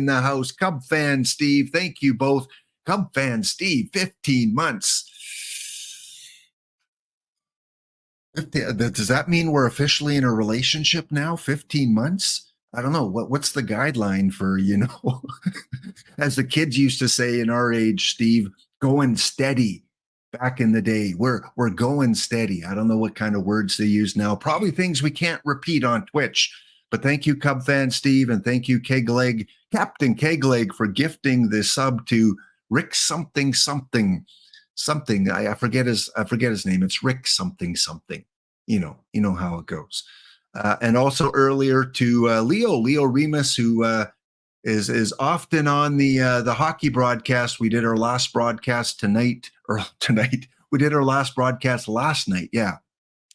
in the house. Cub fan Steve, thank you both. Cub fan Steve, 15 months. Does that mean we're officially in a relationship now? 15 months? I don't know. What's the guideline for, as the kids used to say in our age, Steve, going steady. Back in the day, we're going steady. I don't know what kind of words they use now. Probably things we can't repeat on Twitch. But thank you, Cub fan Steve, and thank you, Kegleg, Captain Kegleg, for gifting the sub to Rick something. I forget his name. It's Rick something. You know how it goes. And also earlier to Leo Remus, who is often on the hockey broadcast. We did our last broadcast tonight. We did our last broadcast last night. Yeah,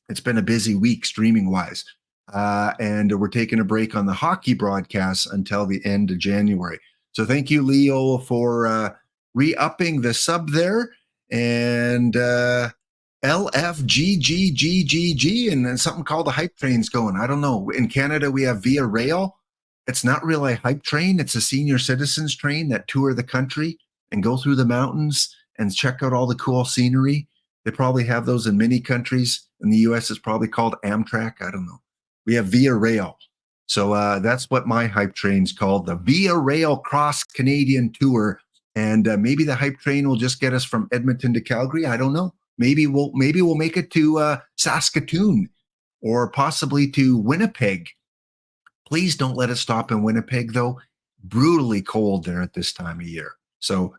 it's been a busy week streaming wise, and we're taking a break on the hockey broadcast until the end of January. So thank you, Leo, for re-upping the sub there, and LFGGGGG, and then something called the hype train's going. I don't know. In Canada, we have Via Rail. It's not really a hype train. It's a senior citizens train that tour the country and go through the mountains and check out all the cool scenery. They probably have those in many countries. In the U.S., it's probably called Amtrak. I don't know. We have Via Rail. So that's what my hype train's called, the Via Rail Cross Canadian Tour. And maybe the hype train will just get us from Edmonton to Calgary. I don't know. Maybe we'll make it to Saskatoon or possibly to Winnipeg. Please don't let it stop in Winnipeg, though. Brutally cold there at this time of year. So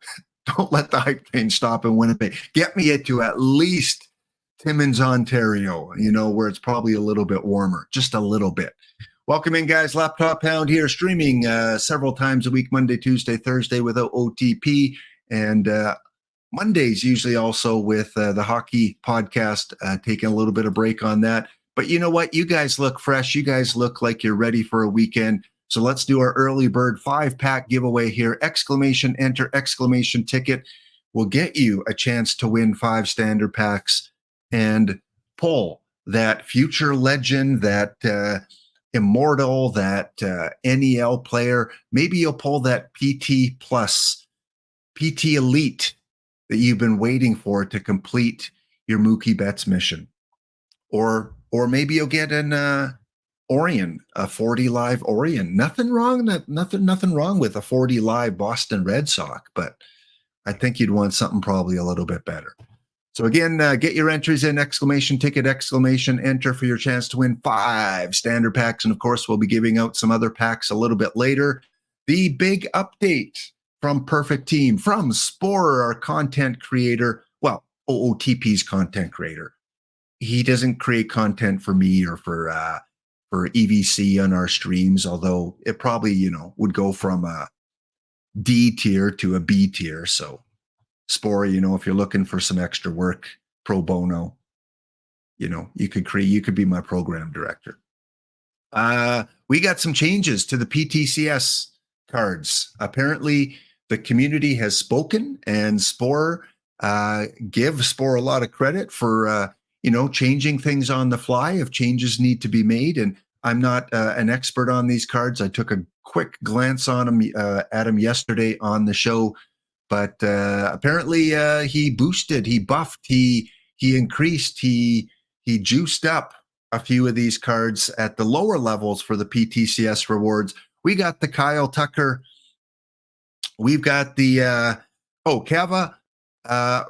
don't let the hype train stop in Winnipeg. Get me to at least Timmins, Ontario, where it's probably a little bit warmer, just a little bit. Welcome in, guys. Laptop Hound here, streaming several times a week, Monday, Tuesday, Thursday with OOTP, and Mondays usually also with the hockey podcast, taking a little bit of break on that. But you know what? You guys look fresh. You guys look like you're ready for a weekend. So let's do our early bird 5-pack giveaway here. Exclamation, enter, exclamation ticket will get you a chance to win 5 standard packs and pull that future legend, that immortal, that NEL player. Maybe you'll pull that PT Plus, PT Elite that you've been waiting for to complete your Mookie Betts mission. Or maybe you'll get an Orion, a 40 live Orion. Nothing wrong with a 40 live Boston Red Sox, but I think you'd want something probably a little bit better. So again, get your entries in, exclamation ticket, exclamation enter for your chance to win 5 standard packs. And of course, we'll be giving out some other packs a little bit later. The big update from Perfect Team, from Spore, our content creator, well, OOTP's content creator. He doesn't create content for me or for EVC on our streams, although it probably, would go from a D tier to a B tier. So Spore, if you're looking for some extra work pro bono, you could be my program director. We got some changes to the PTCS cards. Apparently the community has spoken, and Spore, give Spore a lot of credit for, changing things on the fly if changes need to be made. And I'm not an expert on these cards. I took a quick glance on them at him yesterday on the show, but apparently he boosted, he buffed, he increased, he juiced up a few of these cards at the lower levels for the PTCS rewards. We got the Kyle Tucker. We've got the Kava.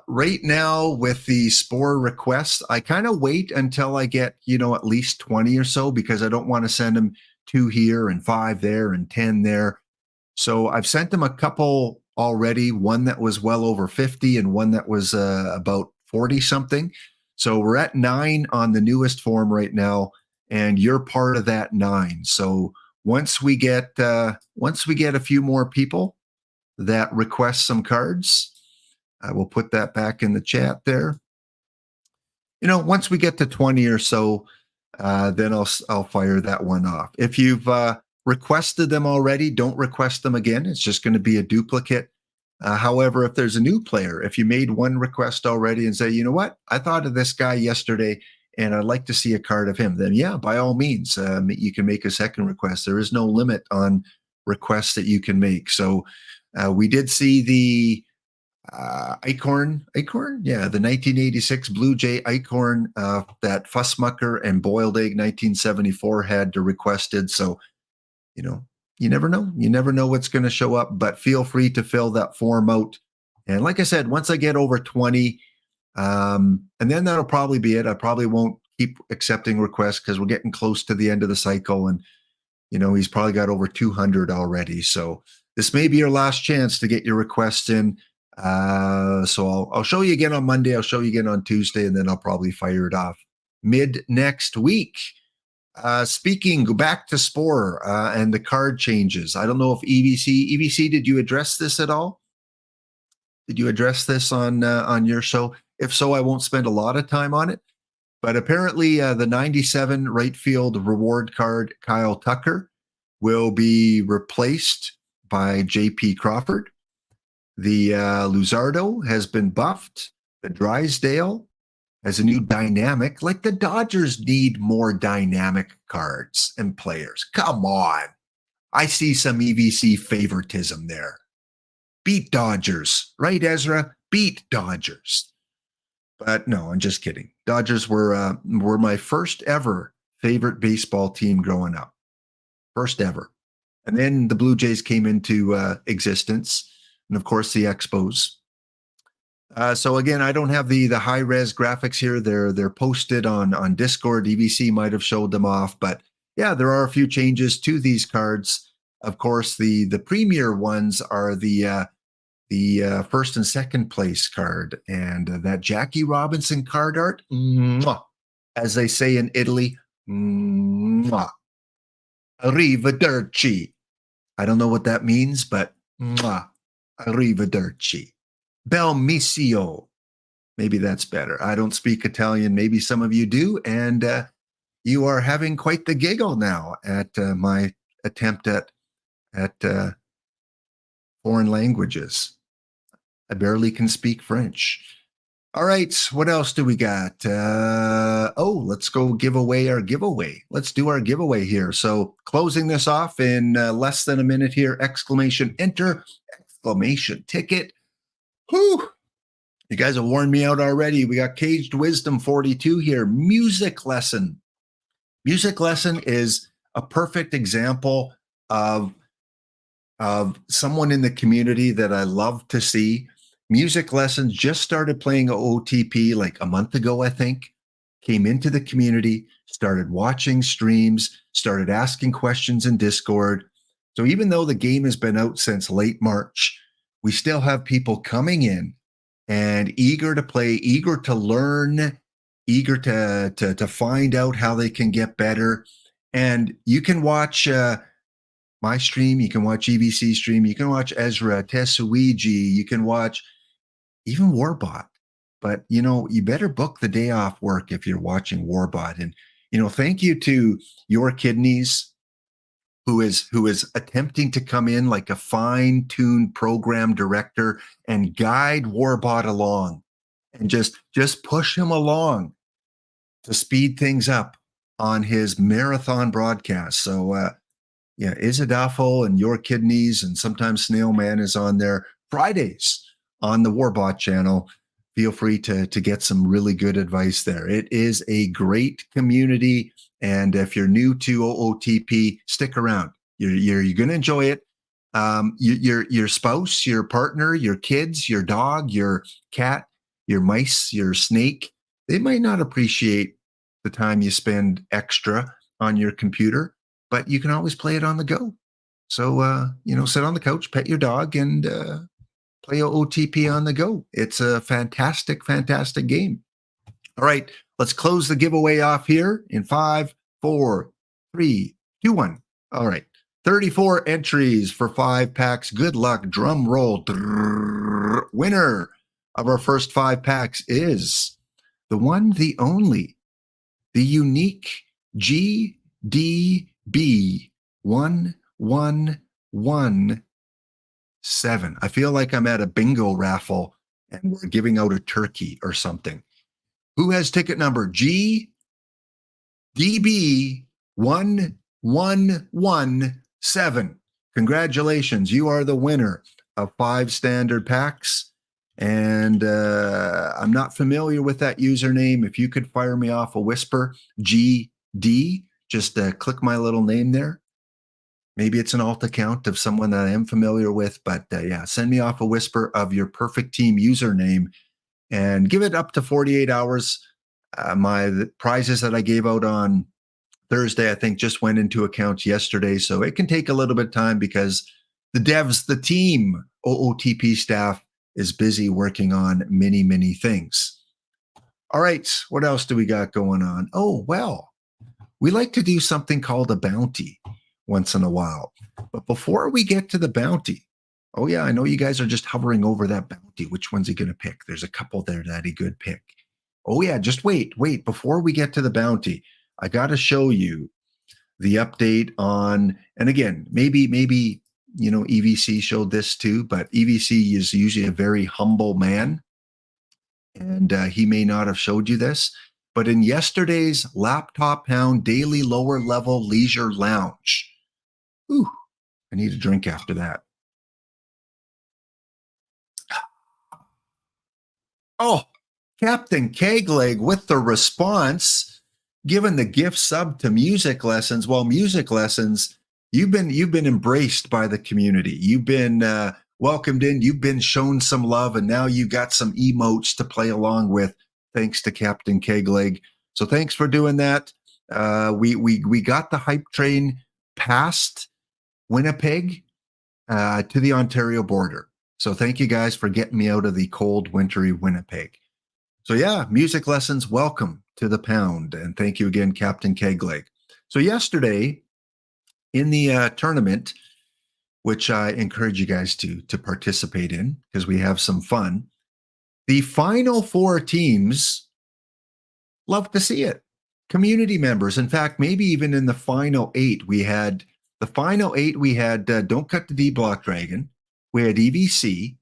Right now with the Spore requests, I kind of wait until I get, at least 20 or so, because I don't want to send them 2 here and 5 there and 10 there. So I've sent them a couple already, one that was well over 50 and one that was about 40 something. So we're at 9 on the newest form right now, and you're part of that 9. So once we get a few more people that request some cards, I will put that back in the chat there. Once we get to 20 or so, then I'll fire that one off. If you've requested them already, don't request them again. It's just going to be a duplicate. However, if there's a new player, if you made one request already and say, you know what, I thought of this guy yesterday and I'd like to see a card of him, then yeah, by all means, you can make a second request. There is no limit on requests that you can make. So we did see the Eichhorn, yeah, the 1986 Blue Jay Eichhorn that Fussmucker and Boiled Egg 1974 had requested. So, you never know. You never know what's going to show up, but feel free to fill that form out. And like I said, once I get over 20, and then that'll probably be it. I probably won't keep accepting requests because we're getting close to the end of the cycle. And, he's probably got over 200 already. So this may be your last chance to get your requests in. So I'll show you again on Monday. I'll show you again on Tuesday, and then I'll probably fire it off mid next week. Go back to Spore and the card changes. I don't know if EVC, did you address this at all? Did you address this on your show? If so, I won't spend a lot of time on it. But apparently, the 97 right field reward card, Kyle Tucker, will be replaced by J.P. Crawford. The Luzardo has been buffed. The Drysdale has a new dynamic. Like the Dodgers need more dynamic cards and players. Come on. I see some EVC favoritism there. Beat Dodgers, right, Ezra? Beat Dodgers. But no, I'm just kidding. Dodgers were my first ever favorite baseball team growing up. First ever. And then the Blue Jays came into existence. And of course, the Expos. So again, I don't have the high-res graphics here. They're posted on Discord. EVC might have showed them off. But yeah, there are a few changes to these cards. Of course, the premier ones are the first and second place card, and that Jackie Robinson card art, mwah, as they say in Italy, mwah, arrivederci. I don't know what that means, but mwah, arrivederci. Bellissimo. Maybe that's better. I don't speak Italian. Maybe some of you do, and you are having quite the giggle now at my attempt at foreign languages. I barely can speak French. All right, what else do we got? Let's go give away our giveaway. Let's do our giveaway here. So closing this off in less than a minute here, exclamation enter, exclamation ticket. Whew. You guys have worn me out already. We got Caged Wisdom 42 here. Music lesson. Music lesson is a perfect example of someone in the community that I love to see. Music lessons just started playing OOTP like a month ago, I think. Came into the community, started watching streams, started asking questions in Discord. So even though the game has been out since late March, we still have people coming in and eager to play, eager to learn, eager to find out how they can get better. And you can watch my stream, you can watch EVC stream, you can watch Ezra, Tesuiji, you can watch even Warbot. But, you better book the day off work if you're watching Warbot. And, thank you to Your Kidneys, who is attempting to come in like a fine-tuned program director and guide Warbot along and just push him along to speed things up on his marathon broadcast. So, Izadafel and Your Kidneys, and sometimes Snail Man is on there Fridays on the Warbot channel. Feel free to get some really good advice there. It is a great community, and if you're new to OOTP, stick around. You're going to enjoy it. Your spouse, your partner, your kids, your dog, your cat, your mice, your snake, they might not appreciate the time you spend extra on your computer, but you can always play it on the go. So, sit on the couch, pet your dog, and play OOTP on the go. It's a fantastic, fantastic game. All right, let's close the giveaway off here in 5, 4, 3, 2, 1. All right, 34 entries for 5 packs. Good luck. Drum roll. Winner of our first 5 packs is the one, the only, the unique GDB 1117. I feel like I'm at a bingo raffle and we're giving out a turkey or something. Who has ticket number GDB 1117? Congratulations. You are the winner of 5 standard packs. And I'm not familiar with that username. If you could fire me off a whisper, GD, just click my little name there. Maybe it's an alt account of someone that I am familiar with, but yeah, send me off a whisper of your Perfect Team username and give it up to 48 hours. The prizes that I gave out on Thursday, I think, just went into accounts yesterday. So it can take a little bit of time because the devs, the team, OOTP staff is busy working on many, many things. All right. What else do we got going on? Oh, well, we like to do something called a bounty once in a while. But before we get to the bounty, oh, yeah, I know you guys are just hovering over that bounty. Which one's he going to pick? There's a couple there that he could pick. Oh, yeah, just wait. Before we get to the bounty, I got to show you the update on, and again, maybe, EVC showed this too, but EVC is usually a very humble man, and he may not have showed you this. But in yesterday's Laptop Hound Daily Lower Level Leisure Lounge, ooh, I need a drink after that. Oh, Captain Kegleg with the response, given the gift sub to music lessons. Well, music lessons, you've been embraced by the community. You've been welcomed in. You've been shown some love, and now you got some emotes to play along with, thanks to Captain Kegleg. So thanks for doing that. We got the hype train past Winnipeg to the Ontario border. So thank you guys for getting me out of the cold, wintry Winnipeg. So yeah, music lessons, welcome to the pound. And thank you again, Captain Kegleg. So yesterday in the tournament, which I encourage you guys to participate in because we have some fun, the final 4 teams, love to see it. Community members. In fact, maybe even in the final 8, we had Don't Cut the D Block Dragon. We had EVC.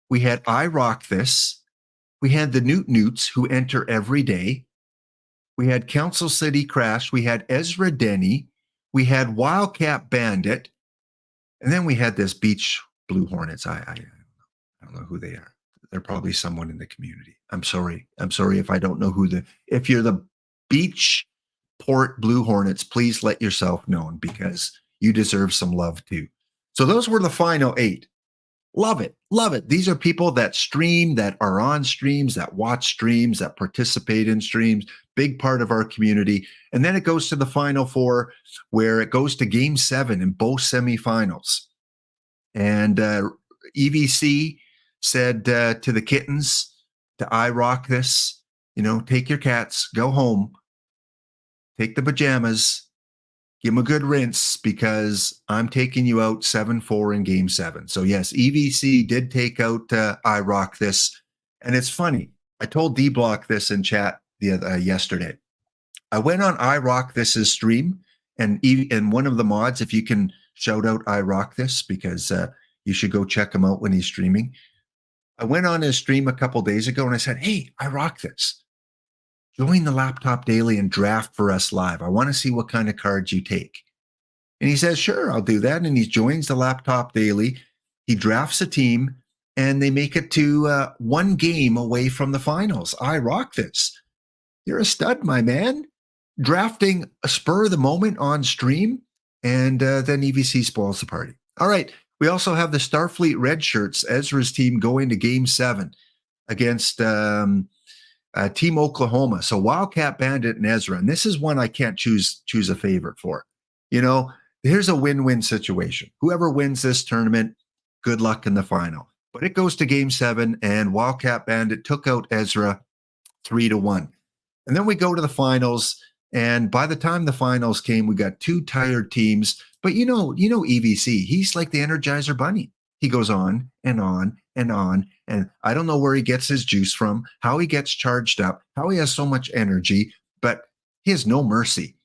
We had I Rock This. We had the Newt Newts who enter every day. We had Council City Crash. We had Ezra Denny. We had Wildcat Bandit. And then we had this Beach Blue Hornets. I don't know who they are. They're probably someone in the community. I'm sorry if I don't know if you're the Beach Port Blue Hornets, please let yourself known because you deserve some love too. So those were the final 8. Love it. Love it. These are people that stream, that are on streams, that watch streams, that participate in streams, big part of our community. And then it goes to the final 4 where it goes to game 7 in both semifinals. And EVC said to the kittens, to I Rock This, take your cats, go home, take the pajamas, give them a good rinse because I'm taking you out 7-4 in game 7. So yes, EVC did take out I Rock This. And it's funny. I told D-Block this in chat yesterday. I went on I Rock This's stream and one of the mods, if you can shout out I Rock This because you should go check him out when he's streaming. I went on his stream a couple days ago and I said, hey, I Rock This. Join the Laptop Daily and draft for us live. I want to see what kind of cards you take. And he says, sure, I'll do that. And he joins the Laptop Daily. He drafts a team and they make it to 1 game away from the finals. I Rock This. You're a stud, my man. Drafting a spur of the moment on stream. And then EVC spoils the party. All right. We also have the Starfleet Red Shirts, Ezra's team, going to game 7 against Team Oklahoma. So Wildcat Bandit and Ezra. And this is one I can't choose a favorite for. Here's a win-win situation. Whoever wins this tournament, good luck in the final. But it goes to game 7, and Wildcat Bandit took out Ezra 3-1. And then we go to the finals. And by the time the finals came, we got 2 tired teams. But EVC, he's like the Energizer Bunny. He goes on and on and on. And I don't know where he gets his juice from, how he gets charged up, how he has so much energy, but he has no mercy.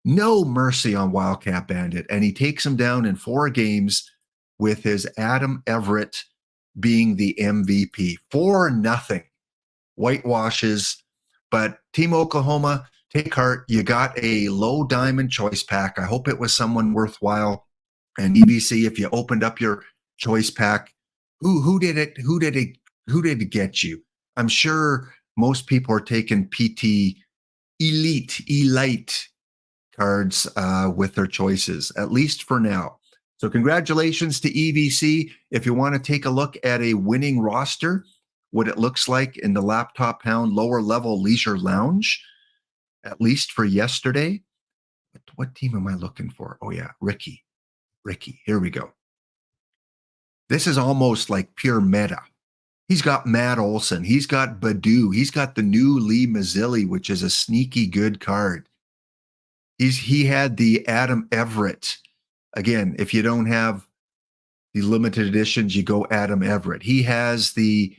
No mercy on Wildcat Bandit. And he takes him down in 4 games with his Adam Everett being the MVP. 4-0. Whitewashes. But Team Oklahoma, take heart. You got a low diamond choice pack. I hope it was someone worthwhile. And EBC, if you opened up your choice pack, who did it? Who did it get you? I'm sure most people are taking PT Elite cards with their choices, at least for now. So congratulations to EVC. If you want to take a look at a winning roster, what it looks like in the Laptop Pound lower level leisure lounge, at least for yesterday. What team am I looking for? Oh yeah, Ricky. Here we go. This is almost like pure meta. He's got Matt Olson. He's got Badu. He's got the new Lee Mazzilli, which is a sneaky good card. He had the Adam Everett. Again, if you don't have the limited editions, you go Adam Everett. He has the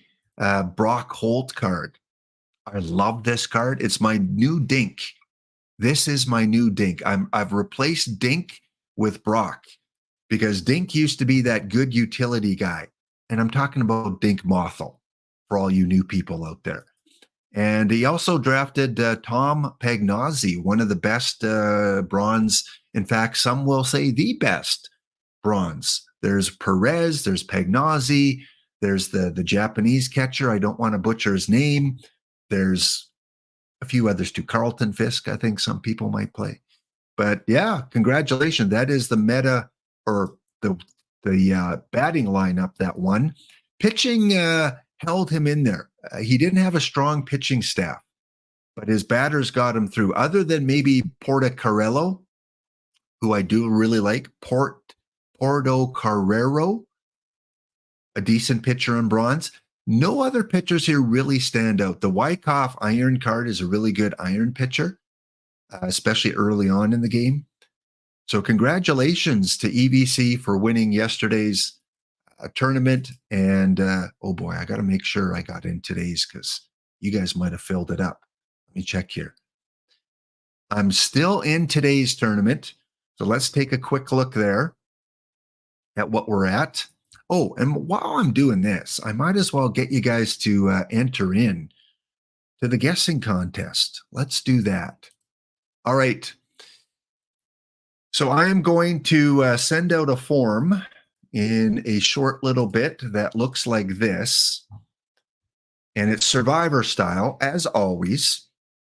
Brock Holt card. I love this card. It's my new Dink. This is my new Dink. I've replaced Dink with Brock because Dink used to be that good utility guy. And I'm talking about Dink Mothel for all you new people out there. And he also drafted Tom Pagnozzi, one of the best bronze. In fact, some will say the best bronze. There's Perez, there's Pagnozzi, there's the Japanese catcher. I don't want to butcher his name. There's a few others too. Carlton Fisk, I think some people might play. But yeah, congratulations. That is the meta or the batting lineup that won. Pitching held him in there. He didn't have a strong pitching staff, but his batters got him through. Other than maybe Portocarrero, who I do really like, Portocarrero, a decent pitcher in bronze. No other pitchers here really stand out. The Wyckoff Iron card is a really good iron pitcher, especially early on in the game. So congratulations to EBC for winning yesterday's tournament. And oh boy, I got to make sure I got in today's because you guys might have filled it up. Let me check here. I'm still in today's tournament. So let's take a quick look there at what we're at. Oh, and while I'm doing this, I might as well get you guys to enter in to the guessing contest. Let's do that. All right. So I am going to send out a form in a short little bit that looks like this. And it's survivor style, as always.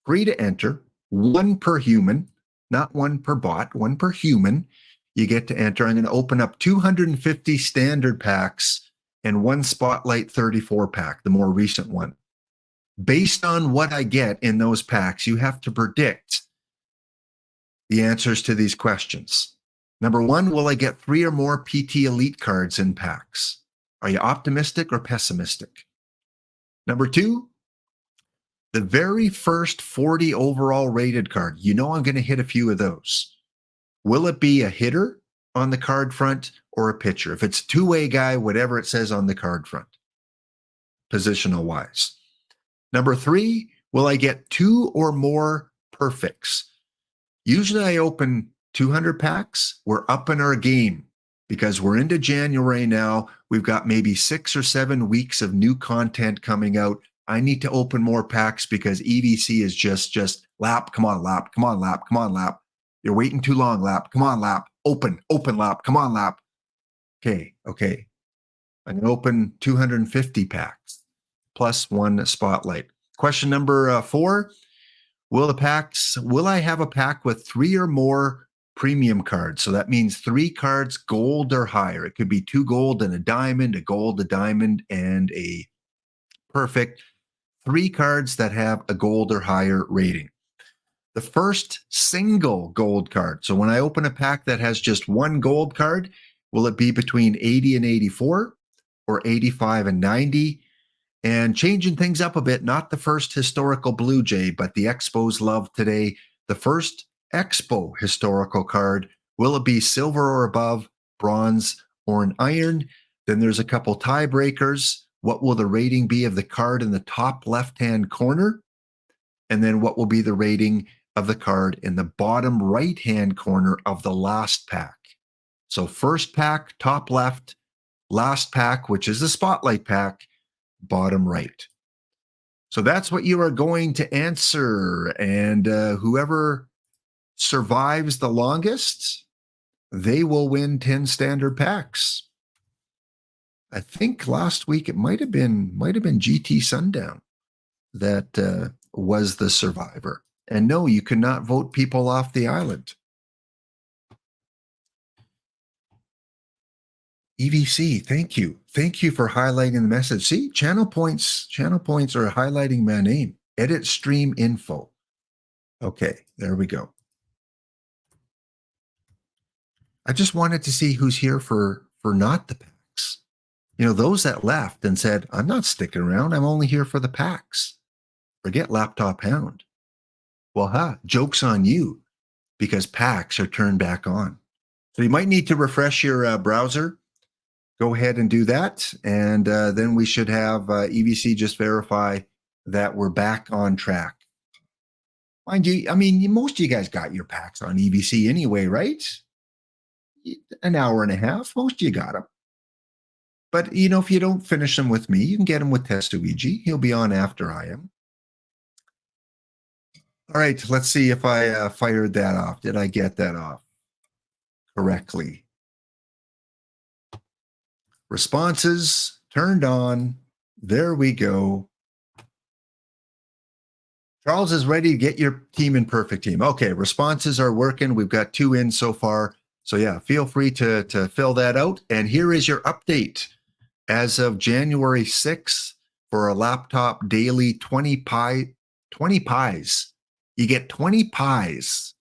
Free to enter, one per human, not one per bot, one per human. You get to enter. I'm going to open up 250 standard packs and one Spotlight 34 pack, the more recent one. Based on what I get in those packs, you have to predict the answers to these questions. Number one, will I get 3 or more PT Elite cards in packs? Are you optimistic or pessimistic? Number 2, the very first 40 overall rated card. You know I'm going to hit a few of those. Will it be a hitter on the card front or a pitcher? If it's a two-way guy, whatever it says on the card front, positional wise. Number 3, will I get 2 or more perfects? Usually I open 200 packs. We're up in our game because we're into January now. We've got maybe 6 or 7 weeks of new content coming out. I need to open more packs because EVC is just lap. Come on, lap. Come on, lap. Come on, lap. You're waiting too long, lap. Come on, lap. Open lap. Come on, lap. Okay. I'm going to open 250 packs plus one spotlight. Question number 4. Will I have a pack with 3 or more premium cards? So that means 3 cards gold or higher. It could be 2 gold and a diamond, a gold, a diamond, and a perfect. 3 cards that have a gold or higher rating. The first single gold card. So when I open a pack that has just 1 gold card, will it be between 80 and 84 or 85 and 90? And changing things up a bit, not the first historical Blue Jay, but the Expos love today. The first Expo historical card, will it be silver or above, bronze or an iron? Then there's a couple tiebreakers. What will the rating be of the card in the top left-hand corner? And then what will be the rating of the card in the bottom right-hand corner of the last pack? So first pack, top left, last pack, which is the spotlight pack, bottom right. So that's what you are going to answer. And whoever survives the longest they will win 10 standard packs. I think last week it might have been GT Sundown that was the survivor. And no, you could not vote people off the island. EVC, thank you. Thank you for highlighting the message. See, channel points are highlighting my name. Edit stream info. Okay, there we go. I just wanted to see who's here for not the packs. You know, those that left and said, I'm not sticking around. I'm only here for the packs. Forget Laptop Hound. Well, joke's on you because packs are turned back on. So you might need to refresh your browser. Go ahead and do that. And then we should have EVC just verify that we're back on track. Mind you, I mean, most of you guys got your packs on EVC anyway, right? An hour and a half. Most of you got them. But, you know, if you don't finish them with me, you can get them with Testuigi. He'll be on after I am. All right, let's see if I fired that off. Did I get that off correctly? Responses turned on. There we go. Charles is ready to get your team in Perfect Team. Okay, responses are working. We've got 2 in so far. So yeah, feel free to fill that out. And here is your update. As of January 6th, for a laptop daily, 20 pies. You get 20 pies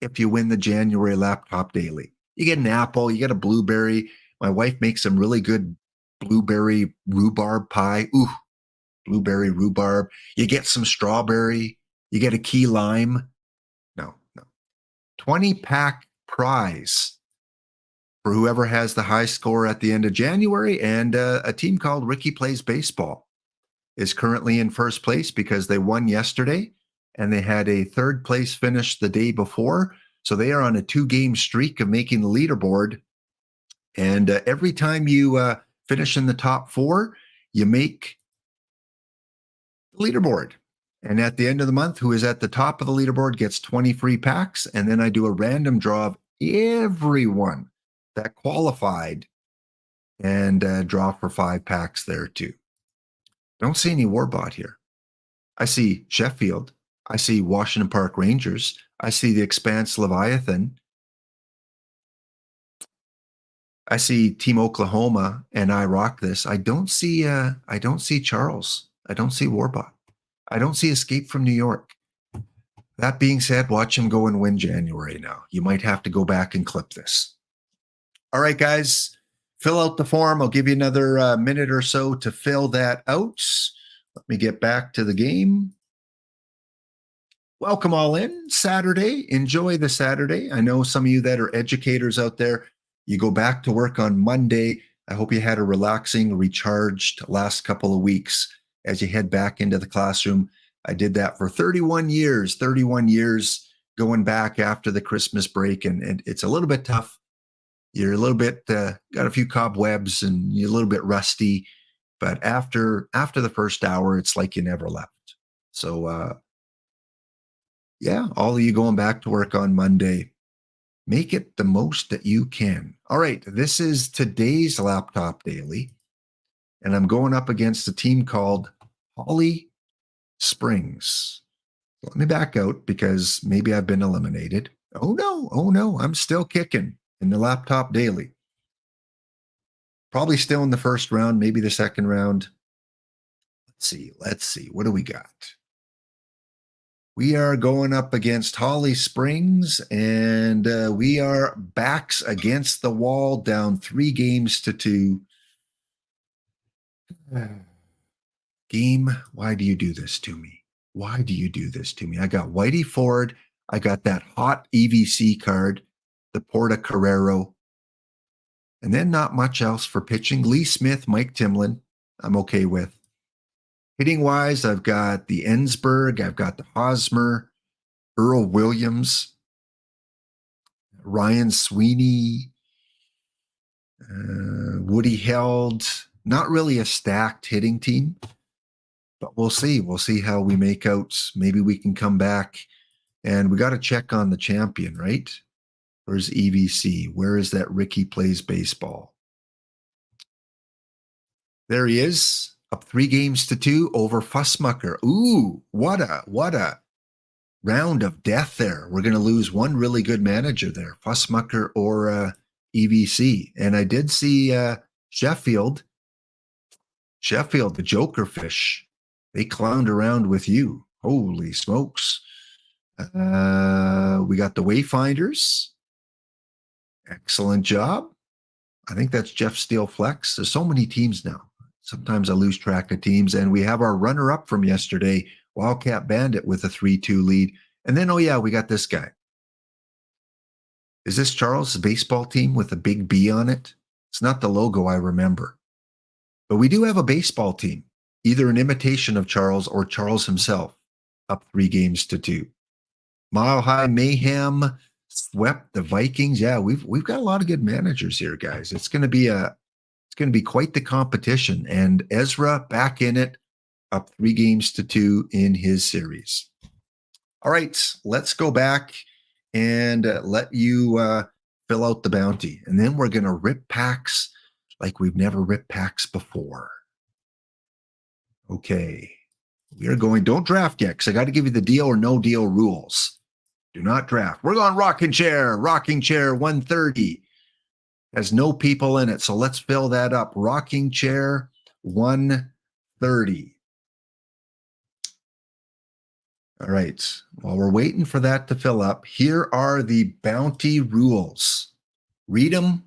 if you win the January laptop daily. You get an apple, you get a blueberry. My wife makes some really good blueberry rhubarb pie. Ooh, blueberry rhubarb. You get some strawberry. You get a key lime. No. 20 pack prize for whoever has the high score at the end of January. And a team called Ricky Plays Baseball is currently in first place because they won yesterday and they had a third place finish the day before. So they are on a 2-game streak of making the leaderboard. And every time you finish in the top 4, you make the leaderboard. And at the end of the month, who is at the top of the leaderboard gets 20 free packs. And then I do a random draw of everyone that qualified and draw for 5 packs there too. Don't see any Warbot here. I see Sheffield. I see Washington Park Rangers. I see the Expanse Leviathan. I see Team Oklahoma and I Rock This. I don't see Charles. I don't see Warbot. I don't see Escape from New York. That being said, watch him go and win January now. You might have to go back and clip this. All right, guys, fill out the form. I'll give you another minute or so to fill that out. Let me get back to the game. Welcome all in. Saturday. Enjoy the Saturday. I know some of you that are educators out there, you go back to work on Monday. I hope you had a relaxing, recharged last couple of weeks as you head back into the classroom. I did that for 31 years going back after the Christmas break. And it's a little bit tough. You're a little bit, got a few cobwebs and you're a little bit rusty. But after the first hour, it's like you never left. So, yeah, all of you going back to work on Monday, make it the most that you can. All right, this is today's Laptop Daily, and I'm going up against a team called Holly Springs. Let me back out because maybe I've been eliminated. Oh no, I'm still kicking in the Laptop Daily. Probably still in the first round, maybe the second round. Let's see. What do we got? We are going up against Holly Springs, and we are backs against the wall, down 3-2. Game, why do you do this to me? Why do you do this to me? I got Whitey Ford. I got that hot EVC card, the Porta Carrero, and then not much else for pitching. Lee Smith, Mike Timlin, I'm okay with. Hitting wise, I've got the Ensberg, I've got the Hosmer, Earl Williams, Ryan Sweeney, Woody Held. Not really a stacked hitting team, but we'll see. We'll see how we make out. Maybe we can come back, and we got to check on the champion, right? Where's EVC? Where is that Ricky Plays Baseball? There he is, up 3-2 over Fussmucker. Ooh, what a round of death there. We're going to lose one really good manager there, Fussmucker or EVC. And I did see Sheffield, the Joker Fish. They clowned around with you. Holy smokes. We got the Wayfinders. Excellent job. I think that's Jeff Steele Flex. There's so many teams now. Sometimes I lose track of teams. And we have our runner-up from yesterday, Wildcat Bandit, with a 3-2 lead. And then, oh yeah, we got this guy. Is this Charles' baseball team with a big B on it? It's not the logo I remember. But we do have a baseball team, either an imitation of Charles or Charles himself, up 3-2. Mile High Mayhem swept the Vikings. Yeah, we've got a lot of good managers here, guys. It's going to be quite the competition. And Ezra back in it, up 3-2 in his series. All right, let's go back and let you fill out the bounty. And then we're going to rip packs like we've never ripped packs before. Okay. We are going, don't draft yet, because I got to give you the deal or no deal rules. Do not draft. We're going rocking chair 130. Has no people in it, so let's fill that up. Rocking chair 130. All right. While we're waiting for that to fill up, here are the bounty rules. Read them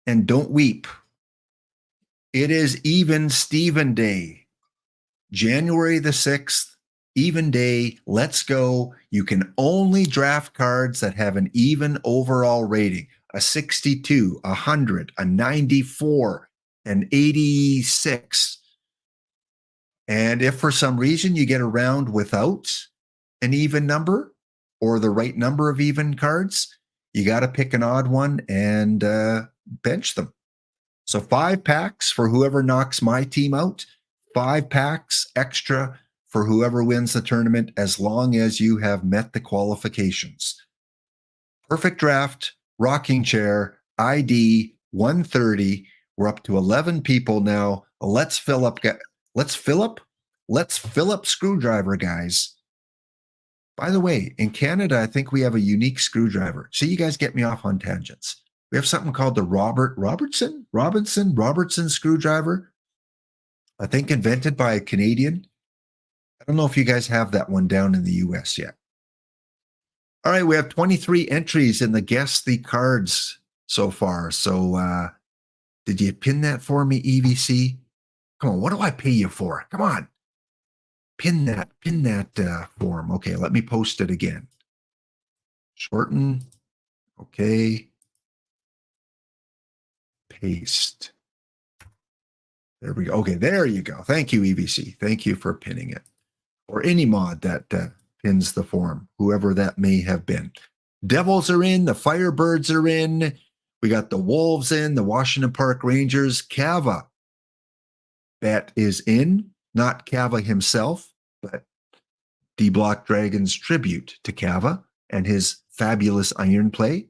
and don't weep. It is Even Steven Day. January the 6th, even day. Let's go. You can only draft cards that have an even overall rating. A 62, 100, a 94, an 86. And if for some reason you get a round without an even number or the right number of even cards, you got to pick an odd one and bench them. So 5 packs for whoever knocks my team out, 5 packs extra for whoever wins the tournament, as long as you have met the qualifications. Perfect draft, rocking chair, ID 130. We're up to 11 people now. Let's fill up screwdriver, guys. By the way, in Canada, I think we have a unique screwdriver. So you guys get me off on tangents. We have something called the Robertson screwdriver. I think invented by a Canadian. I don't know if you guys have that one down in the US yet. All right, we have 23 entries in the Guess the Cards so far. So did you pin that for me, EVC? Come on, what do I pay you for? Come on. Pin that form. Okay, let me post it again. Shorten. Okay. Paste. There we go. Okay, there you go. Thank you, EVC. Thank you for pinning it. Or any mod that pins the form, whoever that may have been. Devils are in. The Firebirds are in. We got the Wolves in. The Washington Park Rangers. Cava. Bet is in. Not Cava himself, but D-Block Dragon's tribute to Cava and his fabulous iron play.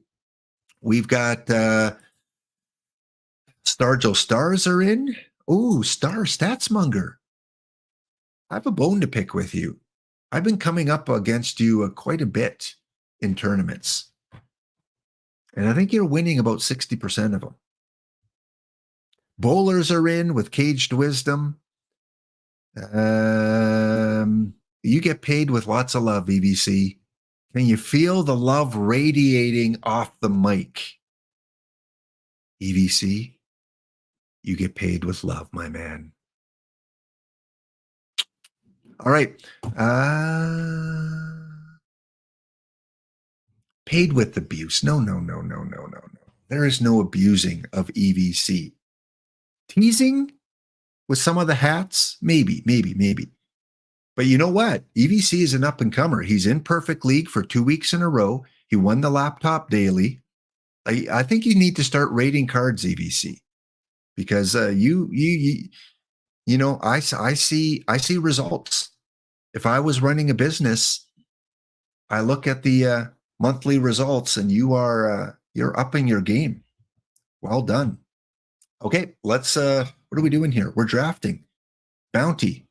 We've got Starjo Stars are in. Ooh, Star Statsmonger. I have a bone to pick with you. I've been coming up against you quite a bit in tournaments. And I think you're winning about 60% of them. Bowlers are in with Caged Wisdom. You get paid with lots of love, EVC. Can you feel the love radiating off the mic? EVC, you get paid with love, my man. All right. Paid with abuse. No. There is no abusing of EVC. Teasing with some of the hats? Maybe. But you know what? EVC is an up-and-comer. He's in Perfect League for 2 weeks in a row. He won the laptop daily. I think you need to start rating cards, EVC, because you know, I see results. If I was running a business, I look at the monthly results, and you're upping your game. Well done. Okay, let's what are we doing here? We're drafting. Bounty.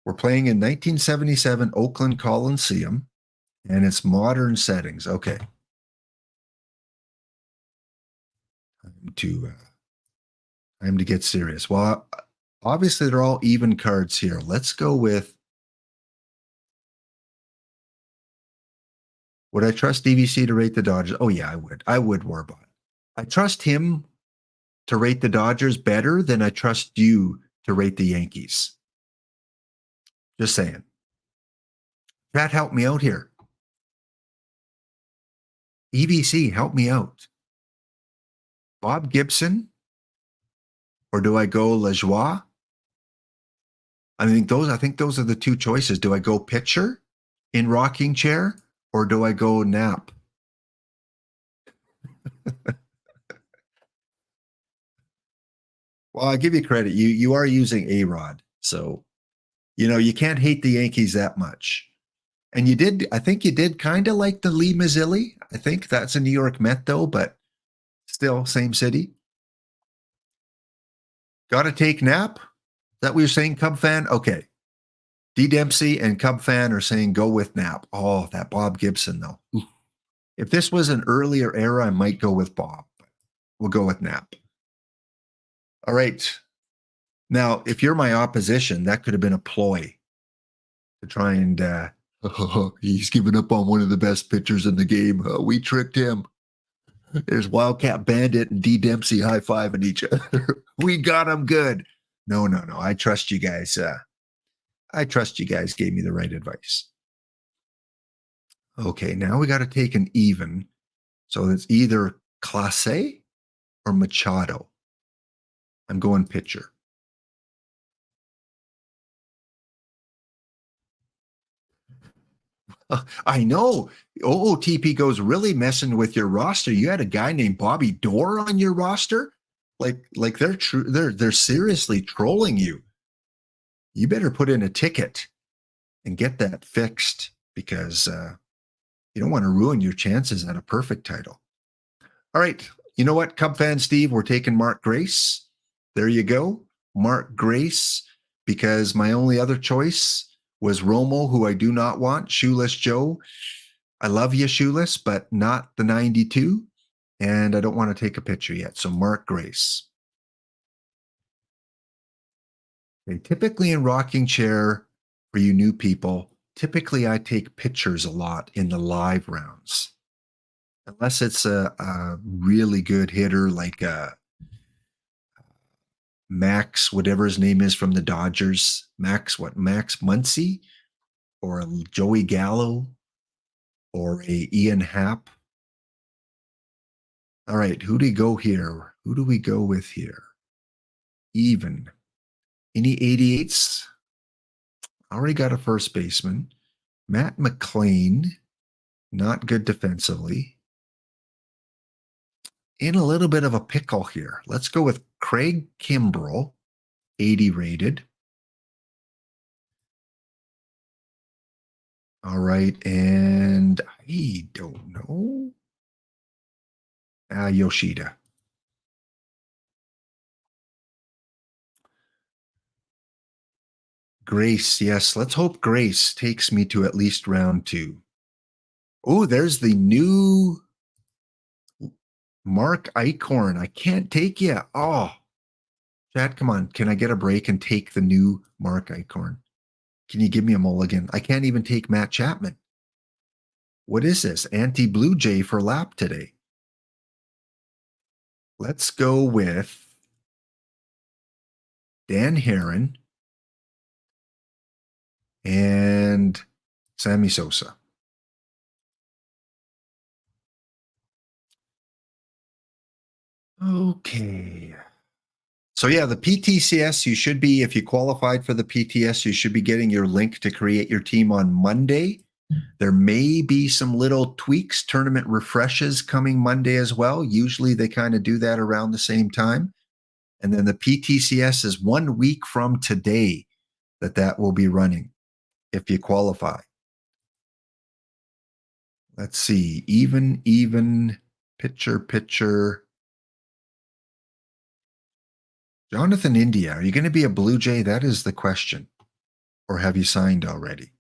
We're playing in 1977 Oakland Coliseum, and it's modern settings. Okay. Time to get serious. Well, obviously they're all even cards here. Let's go with. Would I trust DVC to rate the Dodgers? Oh yeah, I would. I would, Warbot. I trust him to rate the Dodgers better than I trust you to rate the Yankees. Just saying. Pat, help me out here. EBC, help me out. Bob Gibson, or do I go Lajoie? I think those are the two choices. Do I go pitcher in rocking chair, or do I go Knapp? Well, I give you credit. You are using A-Rod, so you can't hate the Yankees that much. And you did. I think you did kind of like the Lee Mazzilli. I think that's a New York Met, though, but still same city. Got to take Knapp. Is that what you're saying, Cub fan? Okay. D. Dempsey and Cub fan are saying go with Knapp. Oh, that Bob Gibson, though. If this was an earlier era, I might go with Bob. We'll go with Knapp. All right. Now, if you're my opposition, that could have been a ploy to try and he's given up on one of the best pitchers in the game. We tricked him. There's Wildcat Bandit and D. Dempsey high-fiving each other. We got him good. No. I trust you guys. I trust you guys gave me the right advice. Okay, now we got to take an even. So it's either Clase or Machado. I'm going pitcher. I know. OOTP goes really messing with your roster. You had a guy named Bobby Dorr on your roster. Like they're seriously trolling you. You better put in a ticket and get that fixed because you don't want to ruin your chances at a perfect title. All right. You know what, Cub fan Steve, we're taking Mark Grace. There you go. Mark Grace, because my only other choice was Romo, who I do not want. Shoeless Joe. I love you, Shoeless, but not the 92. And I don't want to take a picture yet. So Mark Grace. Okay, typically in rocking chair, for you new people, typically I take pictures a lot in the live rounds. Unless it's a really good hitter like Max, whatever his name is from the Dodgers. Max Muncy? Or a Joey Gallo? Or a Ian Happ? All right, who do we go here? Who do we go with here? Even. Any 88s? Already got a first baseman. Matt McLean, not good defensively. In a little bit of a pickle here. Let's go with Craig Kimbrell, 80 rated. All right, and I don't know. Yoshida. Grace, yes. Let's hope Grace takes me to at least round 2. Oh, there's the new Mark Eichhorn. I can't take you. Oh, Chad, come on. Can I get a break and take the new Mark Eichhorn? Can you give me a mulligan? I can't even take Matt Chapman. What is this? Anti-Blue Jay for lap today. Let's go with Dan Herron and Sammy Sosa. Okay. So yeah, the PTCS, you should be, if you qualified for the PTS, you should be getting your link to create your team on Monday. There may be some little tweaks, tournament refreshes coming Monday as well. Usually they kind of do that around the same time. And then the PTCS is 1 week from today that will be running if you qualify. Let's see. Even, pitcher. Jonathan India, are you going to be a Blue Jay? That is the question. Or have you signed already?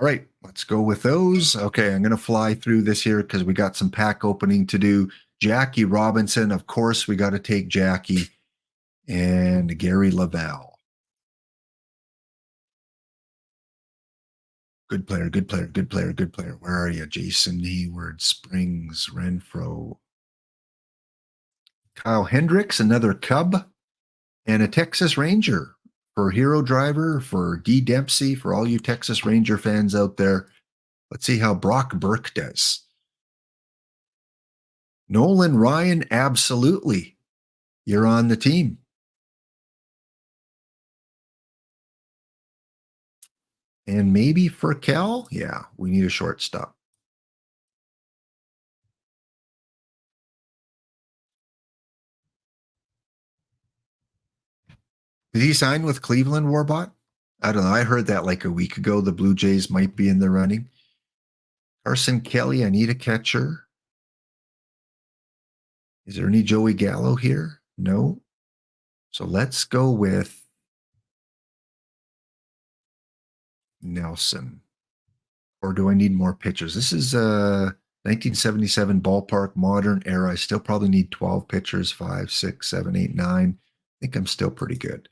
All right, let's go with those. Okay, I'm going to fly through this here because we got some pack opening to do. Jackie Robinson, of course, we got to take Jackie, and Gary Lavelle. Good player. Where are you? Jason Hayward, Springs, Renfro. Kyle Hendricks, another Cub, and a Texas Ranger for Hero Driver, for D. Dempsey, for all you Texas Ranger fans out there. Let's see how Brock Burke does. Nolan Ryan, absolutely. You're on the team. And maybe for Cal, yeah, we need a shortstop. Did he sign with Cleveland, Warbot? I don't know. I heard that like a week ago. The Blue Jays might be in the running. Carson Kelly, I need a catcher. Is there any Joey Gallo here? No. So let's go with Nelson. Or do I need more pitchers? This is 1977 ballpark, modern era. I still probably need 12 pitchers, 5, 6, 7, 8, 9. I think I'm still pretty good.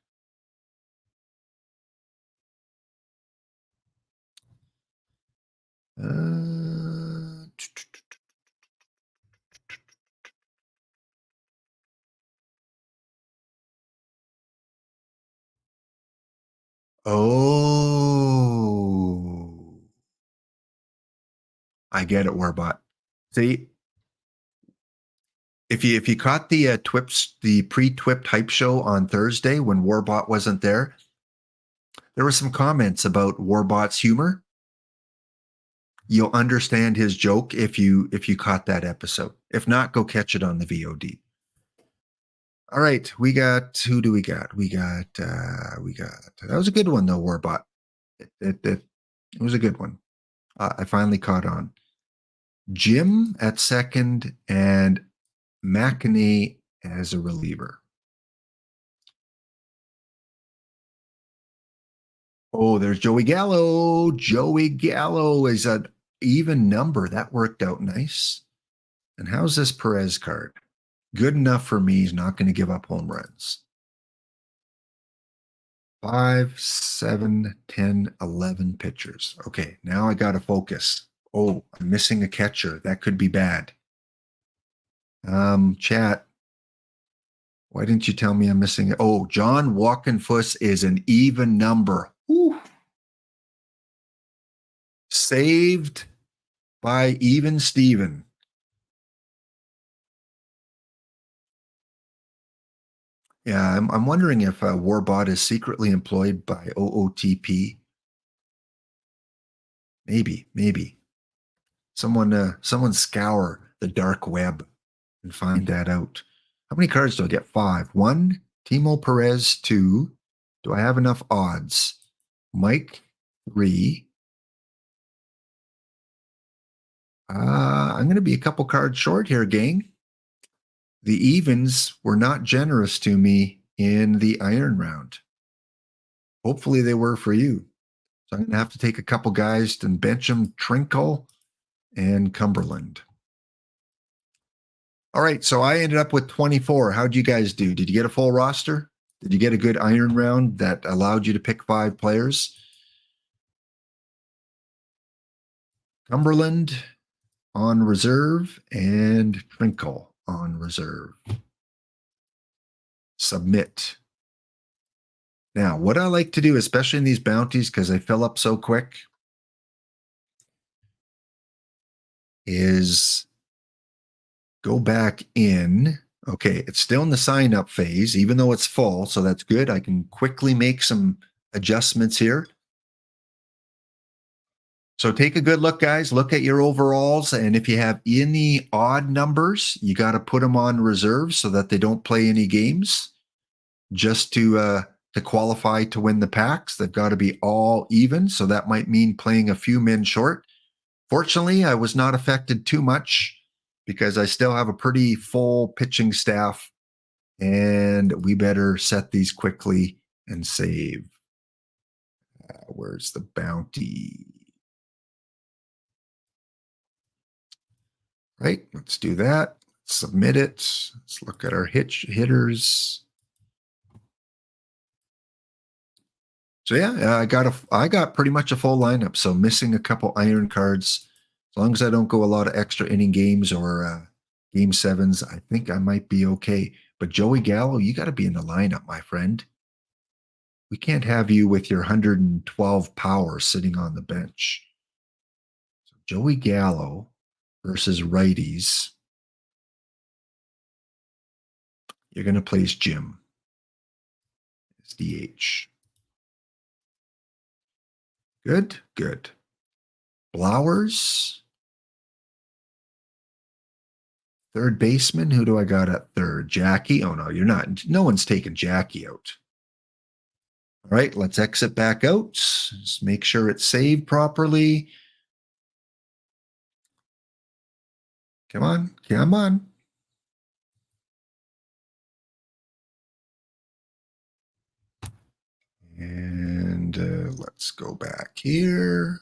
Oh, I get it, Warbot. See, if you caught the the pre-Twipped hype show on Thursday when Warbot wasn't there were some comments about Warbot's humor. You'll understand his joke if you caught that episode. If not, go catch it on the VOD. All right, we got, who do we got? We got that was a good one though, Warbot. It was a good one. I finally caught on. Jim at second and McNee as a reliever. Oh, there's Joey Gallo. Joey Gallo is an even number. That worked out nice. And how's this Perez card? Good enough for me. He's not going to give up home runs. 5, 7, 10, 11 pitchers. Okay, now I got to focus. Oh, I'm missing a catcher. That could be bad. Chat. Why didn't you tell me I'm missing it? Oh, John Walkenfuss is an even number. Whew. Saved by even Steven. Yeah, I'm wondering if Warbot is secretly employed by OOTP. Maybe. Someone scour the dark web and find that out. How many cards do I get? 5. 1, Timo Perez. 2. Do I have enough odds? Mike, 3. I'm going to be a couple cards short here, gang. The evens were not generous to me in the iron round. Hopefully they were for you. So I'm going to have to take a couple guys and bench them, Trinkle and Cumberland. All right, so I ended up with 24. How'd you guys do? Did you get a full roster? Did you get a good iron round that allowed you to pick 5 players? Cumberland on reserve and Trinkle on reserve. Submit. Now, what I like to do, especially in these bounties, because they fill up so quick, is go back in. Okay, it's still in the sign up phase, even though it's full. So that's good. I can quickly make some adjustments here. So take a good look, guys. Look at your overalls. And if you have any odd numbers, you got to put them on reserve so that they don't play any games, just to to qualify to win the packs. They've got to be all even, so that might mean playing a few men short. Fortunately, I was not affected too much because I still have a pretty full pitching staff, and we better set these quickly and save. Where's the bounty? Right, let's do that. Submit it. Let's look at our hitters. So yeah, I got pretty much a full lineup. So missing a couple iron cards. As long as I don't go a lot of extra inning games or game sevens, I think I might be okay. But Joey Gallo, you got to be in the lineup, my friend. We can't have you with your 112 power sitting on the bench. So Joey Gallo versus righties. You're going to place Jim as DH. Good, good. Blowers. Third baseman. Who do I got at third? Jackie. Oh, no, you're not. No one's taking Jackie out. All right, let's exit back out. Just make sure it's saved properly. Come on, come on. And let's go back here.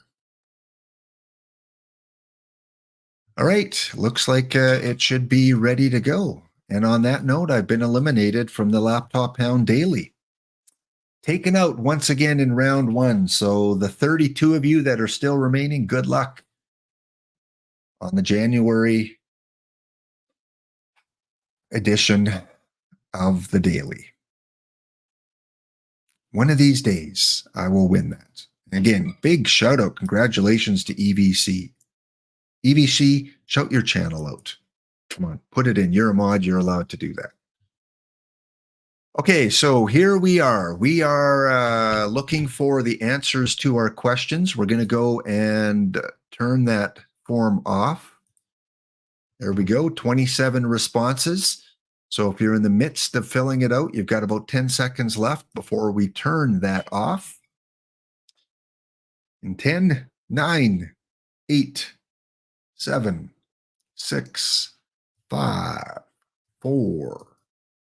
All right, looks like it should be ready to go. And on that note, I've been eliminated from the Laptop Hound Daily. Taken out once again in round one. So the 32 of you that are still remaining, good luck on the January edition of the Daily. One of these days, I will win that. Again, big shout out. Congratulations to EVC. EVC, shout your channel out. Come on, put it in. You're a mod. You're allowed to do that. Okay, so here we are. We are looking for the answers to our questions. We're going to go and turn that form off. There we go, 27 responses. So if you're in the midst of filling it out, you've got about 10 seconds left before we turn that off. In 10, 9, 8, 7, 6, 5, 4,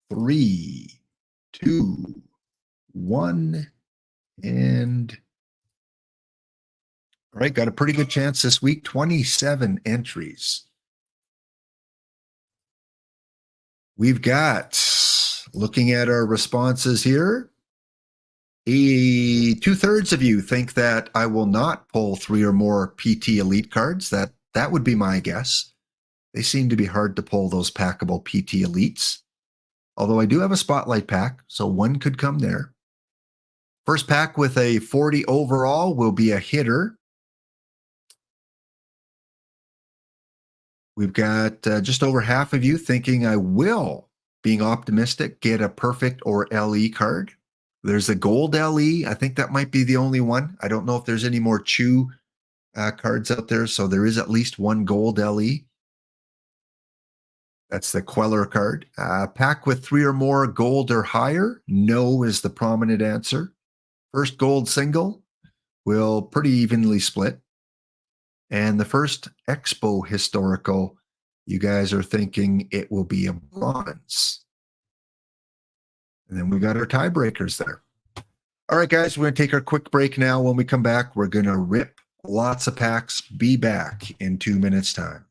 3, 2, 1, and all right, got a pretty good chance this week. 27 entries. We've got, looking at our responses here, 2/3 of you think that I will not pull 3 or more PT Elite cards. That would be my guess. They seem to be hard to pull, those packable PT Elites. Although I do have a Spotlight pack, so one could come there. First pack with a 40 overall will be a hitter. We've got just over half of you thinking I will, being optimistic, get a perfect or LE card. There's a gold LE. I think that might be the only one. I don't know if there's any more Chew cards out there, so there is at least one gold LE. That's the Queller card. Pack with 3 or more gold or higher. No is the prominent answer. First gold single will pretty evenly split. And the first Expo historical, you guys are thinking it will be a bronze. And then we got our tiebreakers there. All right, guys, we're going to take our quick break now. When we come back, we're going to rip lots of packs. Be back in 2 minutes' time.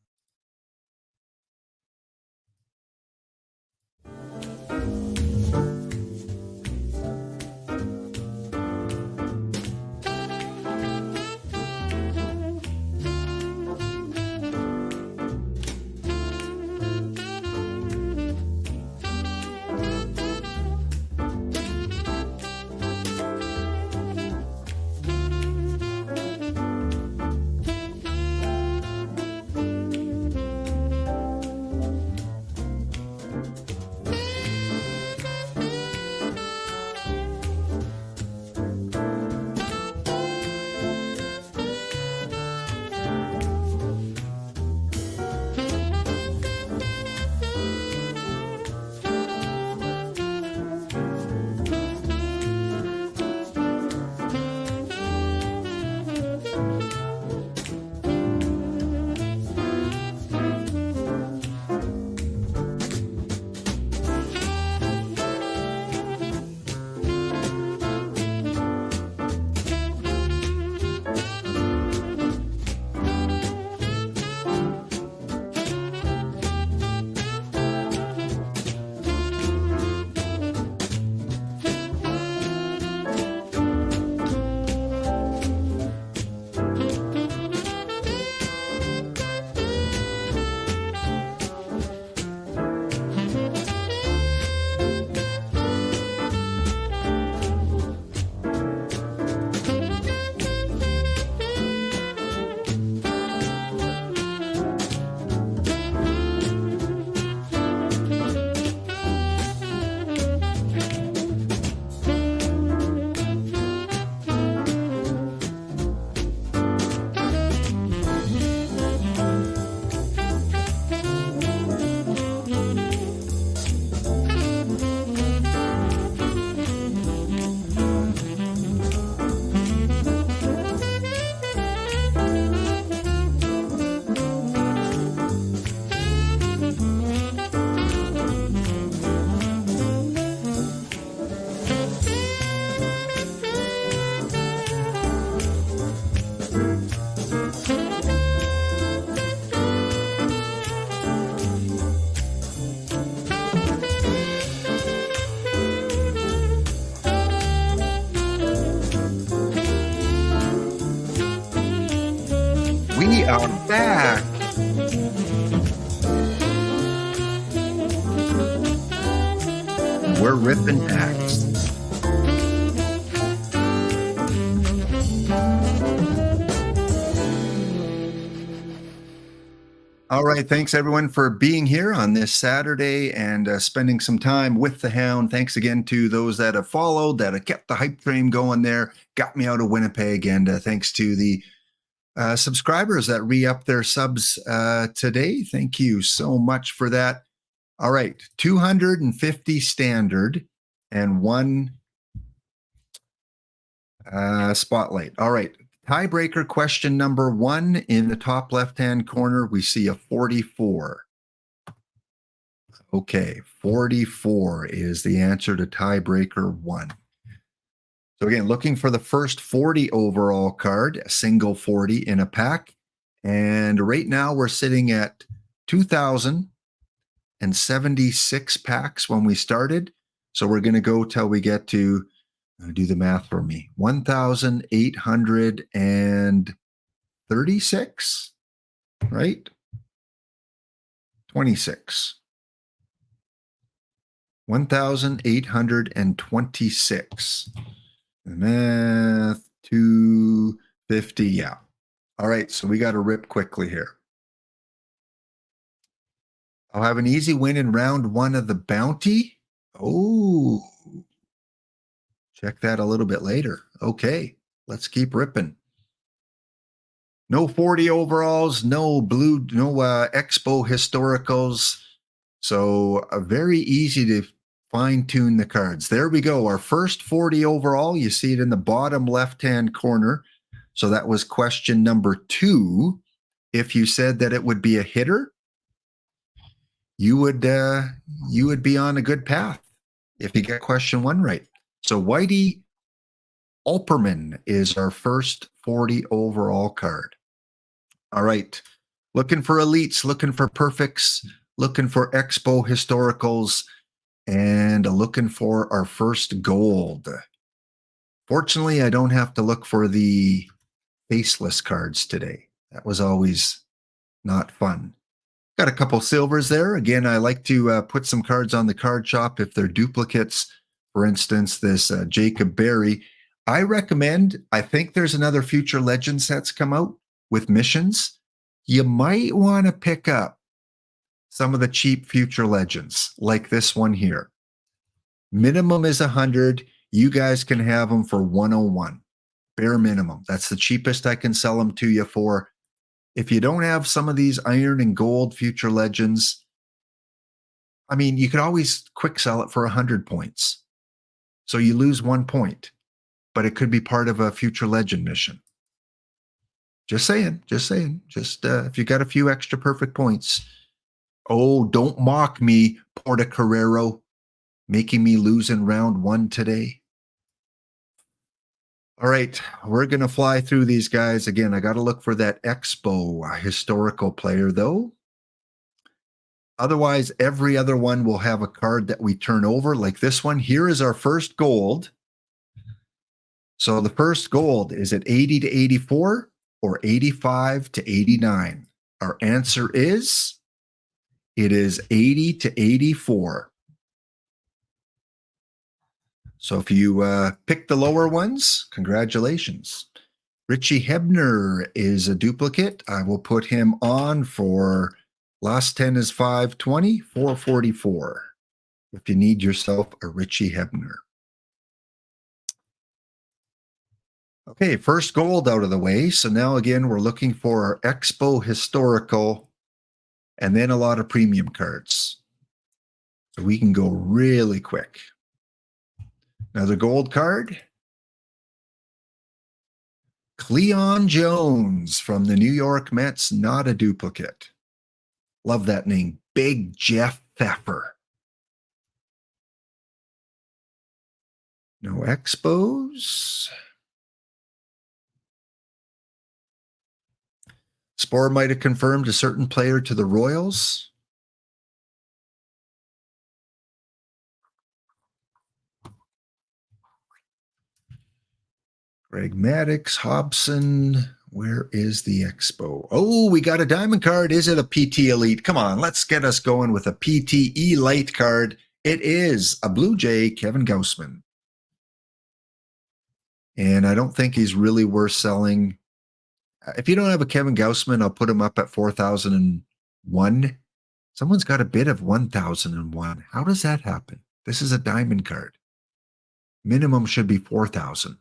we're ripping packs. All right. Thanks, everyone, for being here on this Saturday and spending some time with the Hound. Thanks again to those that have followed, that have kept the hype train going there, got me out of Winnipeg. And thanks to the subscribers that re-upped their subs today. Thank you so much for that. All right. 250 standard and one spotlight. All right. Tiebreaker question number 1 in the top left-hand corner. We see a 44. Okay, 44 is the answer to tiebreaker 1. So again, looking for the first 40 overall card, a single 40 in a pack. And right now we're sitting at 2,076 packs when we started. So we're going to go till we get to do the math for me. 1,836, right? 26. 1,826. Math, 250. Yeah. All right. So we got to rip quickly here. I'll have an easy win in round 1 of the bounty. Oh. Check that a little bit later. Okay, let's keep ripping. No 40 overalls, no blue, no Expo historicals. So very easy to fine-tune the cards. There we go. Our first 40 overall. You see it in the bottom left-hand corner. So that was question number 2. If you said that it would be a hitter, you would be on a good path if you get question 1 right. So Whitey Alperman is our first 40 overall card. All right. Looking for elites, looking for perfects, looking for Expo historicals, and looking for our first gold. Fortunately, I don't have to look for the faceless cards today. That was always not fun. Got a couple silvers there. Again, I like to put some cards on the card shop if they're duplicates. For instance, this Jacob Berry. I recommend, I think there's another Future Legend sets come out with missions. You might want to pick up some of the cheap Future Legends, like this one here. Minimum is 100. You guys can have them for 101. Bare minimum. That's the cheapest I can sell them to you for. If you don't have some of these iron and gold Future Legends, I mean, you could always quick sell it for 100 points. So you lose 1 point, but it could be part of a Future Legend mission. Just saying, just saying. Just if you got a few extra perfect points. Oh, don't mock me, Porta Carrero, making me lose in round 1 today. All right, we're going to fly through these guys. Again, I got to look for that Expo historical player, though. Otherwise, every other one will have a card that we turn over, like this one. Here is our first gold. So the first gold, is it 80 to 84 or 85 to 89? Our answer is, it is 80 to 84. So if you pick the lower ones, congratulations. Richie Hebner is a duplicate. I will put him on for last 10 is 520, 444. If you need yourself a Richie Hebner. Okay, first gold out of the way. So now again, we're looking for our Expo historical and then a lot of premium cards. So we can go really quick. Another gold card. Cleon Jones from the New York Mets, not a duplicate. Love that name. Big Jeff Pfeffer. No Expos. Spore might have confirmed a certain player to the Royals. Greg Maddux, Hobson. Where is the Expo? Oh, we got a diamond card. Is it a PT Elite? Come on, let's get us going with a PT Elite card. It is a Blue Jay, Kevin Gaussman. And I don't think he's really worth selling. If you don't have a Kevin Gaussman, I'll put him up at 4,001. Someone's got a bid of 1,001. How does that happen? This is a diamond card. Minimum should be 4,000.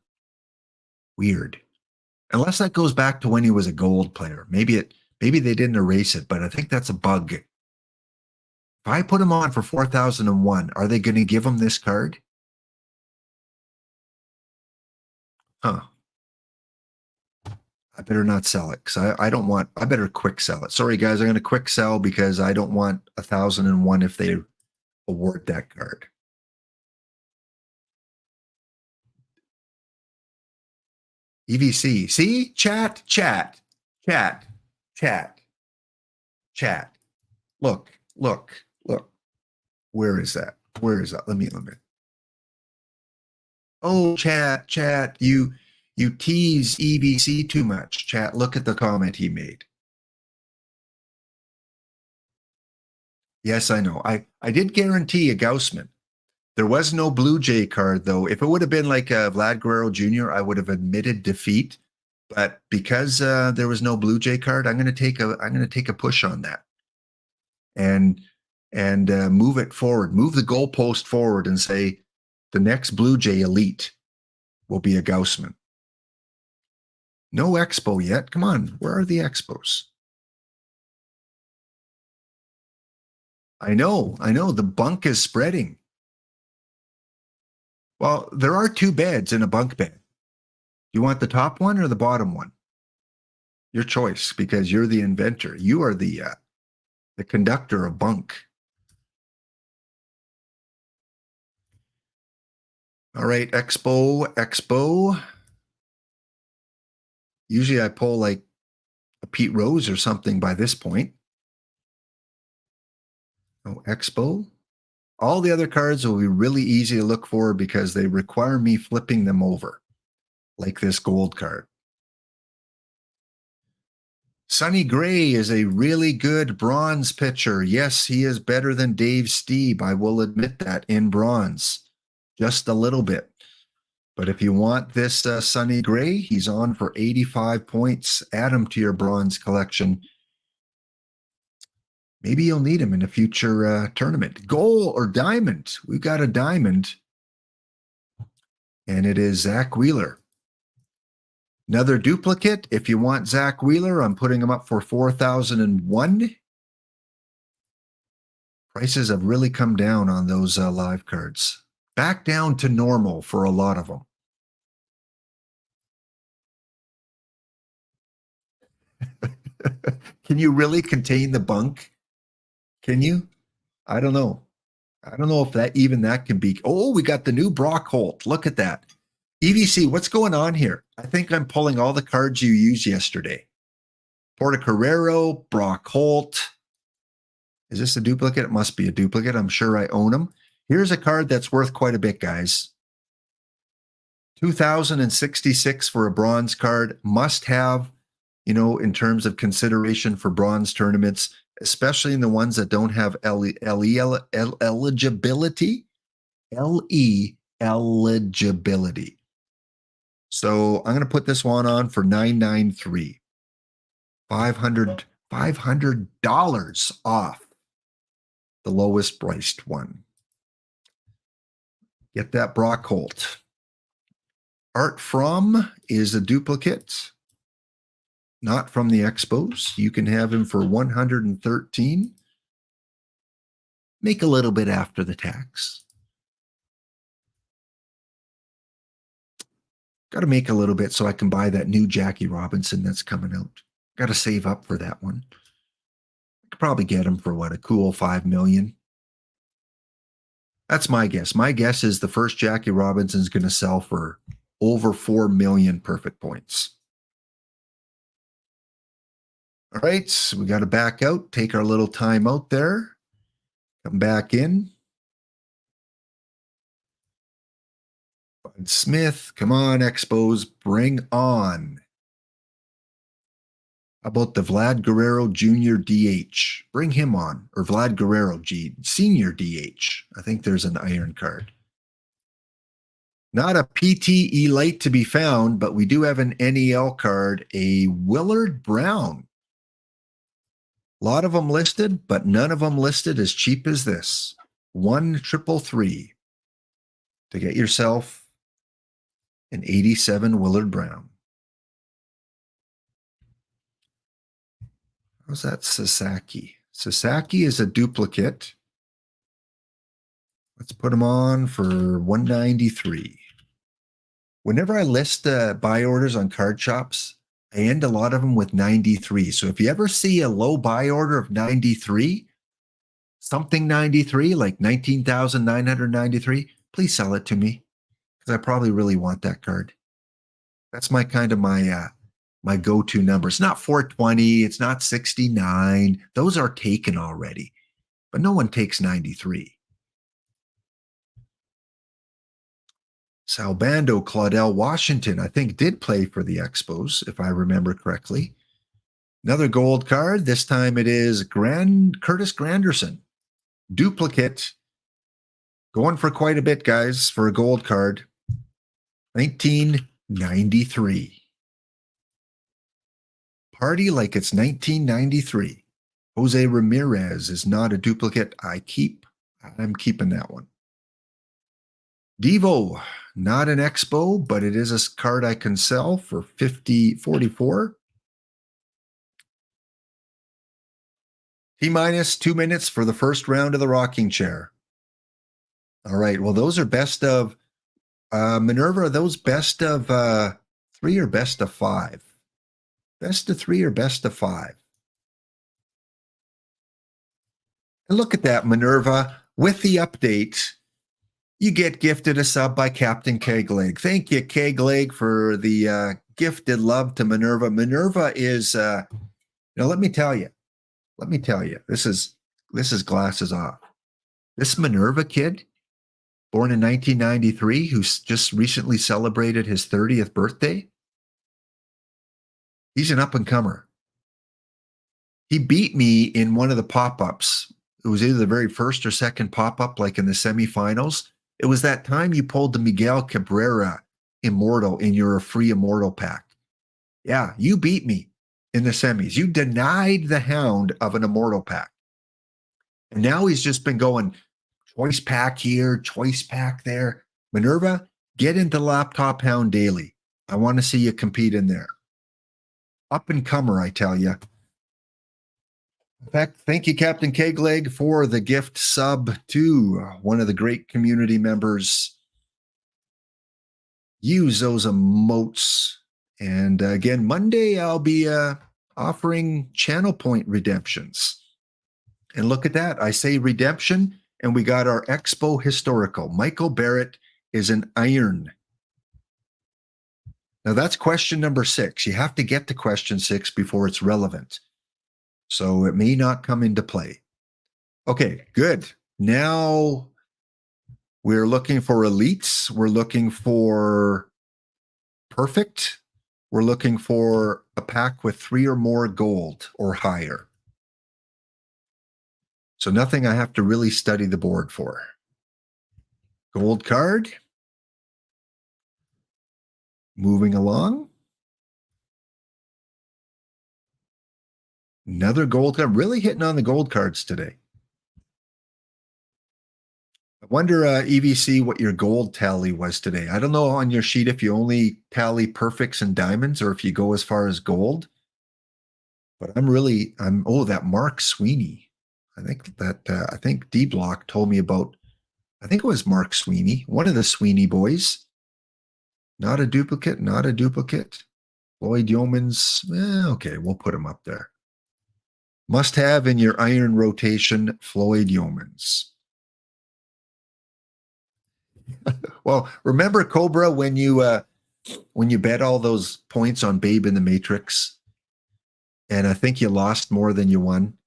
Weird. Unless that goes back to when he was a gold player. Maybe they didn't erase it, but I think that's a bug. If I put him on for 4,001, are they going to give him this card? Huh. I better not sell it because I better quick sell it. Sorry, guys, I'm going to quick sell because I don't want 1,001 if they award that card. EVC. See? Chat. Look. Where is that? Let me. Oh, chat. You tease EVC too much. Chat, look at the comment he made. Yes, I know. I did guarantee a Gaussman. There was no Blue Jay card, though. If it would have been like a Vlad Guerrero Jr., I would have admitted defeat. But because there was no Blue Jay card, I'm going to take a push on that, and move it forward, move the goalpost forward, and say the next Blue Jay elite will be a Gaussman. No expo yet. Come on, where are the expos? I know. The bunk is spreading. Well, there are two beds in a bunk bed. You want the top one or the bottom one? Your choice, because you're the inventor. You are the conductor of bunk. All right, expo. Usually I pull like a Pete Rose or something by this point. Oh, expo. All the other cards will be really easy to look for because they require me flipping them over, like this gold card. Sonny Gray is a really good bronze pitcher. Yes, he is better than Dave Stieb. I will admit that in bronze, just a little bit. But if you want this Sonny Gray, he's on for 85 points. Add him to your bronze collection. Maybe you'll need him in a future tournament. Gold or diamond? We've got a diamond, and it is Zach Wheeler. Another duplicate. If you want Zach Wheeler, I'm putting him up for 4,001. Prices have really come down on those live cards. Back down to normal for a lot of them. Can you really contain the bunk? Can you? I don't know. I don't know if that can be. Oh, we got the new Brock Holt. Look at that. EVC, what's going on here? I think I'm pulling all the cards you used yesterday. Porter Carrero, Brock Holt. Is this a duplicate? It must be a duplicate. I'm sure I own them. Here's a card that's worth quite a bit, guys. 2,066 for a bronze card. Must have, in terms of consideration for bronze tournaments, especially in the ones that don't have eligibility. Eligibility. So I'm going to put this one on for $993. $500 off the lowest priced one. Get that Brock Holt. Art From is a duplicate, not from the Expos. You can have him for 113. Make a little bit after the tax. Got to make a little bit so I can buy that new Jackie Robinson that's coming out. Got to save up for that one. I could probably get him for a cool $5 million. That's my guess. My guess is the first Jackie Robinson is going to sell for over 4 million perfect points. All right, so we got to back out, take our little time out there, come back in. Bud Smith, come on, Expos, bring on. How about the Vlad Guerrero Jr. DH? Bring him on. Or Vlad Guerrero Senior DH. I think there's an iron card. Not a PTE light to be found, but we do have an NEL card, a Willard Brown. A lot of them listed, but none of them listed as cheap as this. 1,333 to get yourself an 87 Willard Brown. How's that Sasaki? Sasaki is a duplicate. Let's put them on for 193. Whenever I list buy orders on card shops, I end a lot of them with 93. So if you ever see a low buy order of 93, something 93, like 19,993, please sell it to me because I probably really want that card. That's my kind of my go-to number. It's not 420. It's not 69. Those are taken already, but no one takes 93. Salbando Claudel Washington, I think, did play for the Expos, if I remember correctly. Another gold card. This time it is Curtis Granderson. Duplicate. Going for quite a bit, guys, for a gold card. 1993. Party like it's 1993. Jose Ramirez is not a duplicate. I'm keeping that one. Devo, not an Expo, but it is a card I can sell for $44. T-minus 2 minutes for the first round of the rocking chair. All right. Well, those are best of Minerva. Are those best of 3 or best of 5? Best of 3 or best of 5? And look at that, Minerva. With the update, you get gifted a sub by Captain Kegleg. Thank you, Kegleg, for the gifted love to Minerva. Minerva is, let me tell you, this is glasses off. This Minerva kid, born in 1993, who's just recently celebrated his 30th birthday, he's an up-and-comer. He beat me in one of the pop-ups. It was either the very first or second pop-up, like in the semifinals. It was that time you pulled the Miguel Cabrera Immortal in your free Immortal pack. Yeah, you beat me in the semis. You denied the Hound of an Immortal pack. And now he's just been going choice pack here, choice pack there. Minerva, get into Laptop Hound Daily. I want to see you compete in there. Up-and-comer, I tell you. In fact, thank you, Captain Kegleg, for the gift sub to one of the great community members. Use those emotes. And again, Monday, I'll be offering channel point redemptions. And look at that. I say redemption, and we got our Expo Historical. Michael Barrett is an iron. Now, that's question number 6. You have to get to question 6 before it's relevant. So it may not come into play. Okay, good. Now we're looking for elites. We're looking for perfect. We're looking for a pack with 3 or more gold or higher. So nothing I have to really study the board for. Gold card. Moving along. Another gold card. Really hitting on the gold cards today. I wonder, EVC, what your gold tally was today. I don't know on your sheet if you only tally perfects and diamonds or if you go as far as gold. But that Mark Sweeney. I think D-Block told me about, I think it was Mark Sweeney, one of the Sweeney boys. Not a duplicate. Floyd Yeomans. Okay, we'll put him up there. Must have in your iron rotation, Floyd Yeomans. Well, remember, Cobra, when you bet all those points on Babe in the Matrix, and I think you lost more than you won?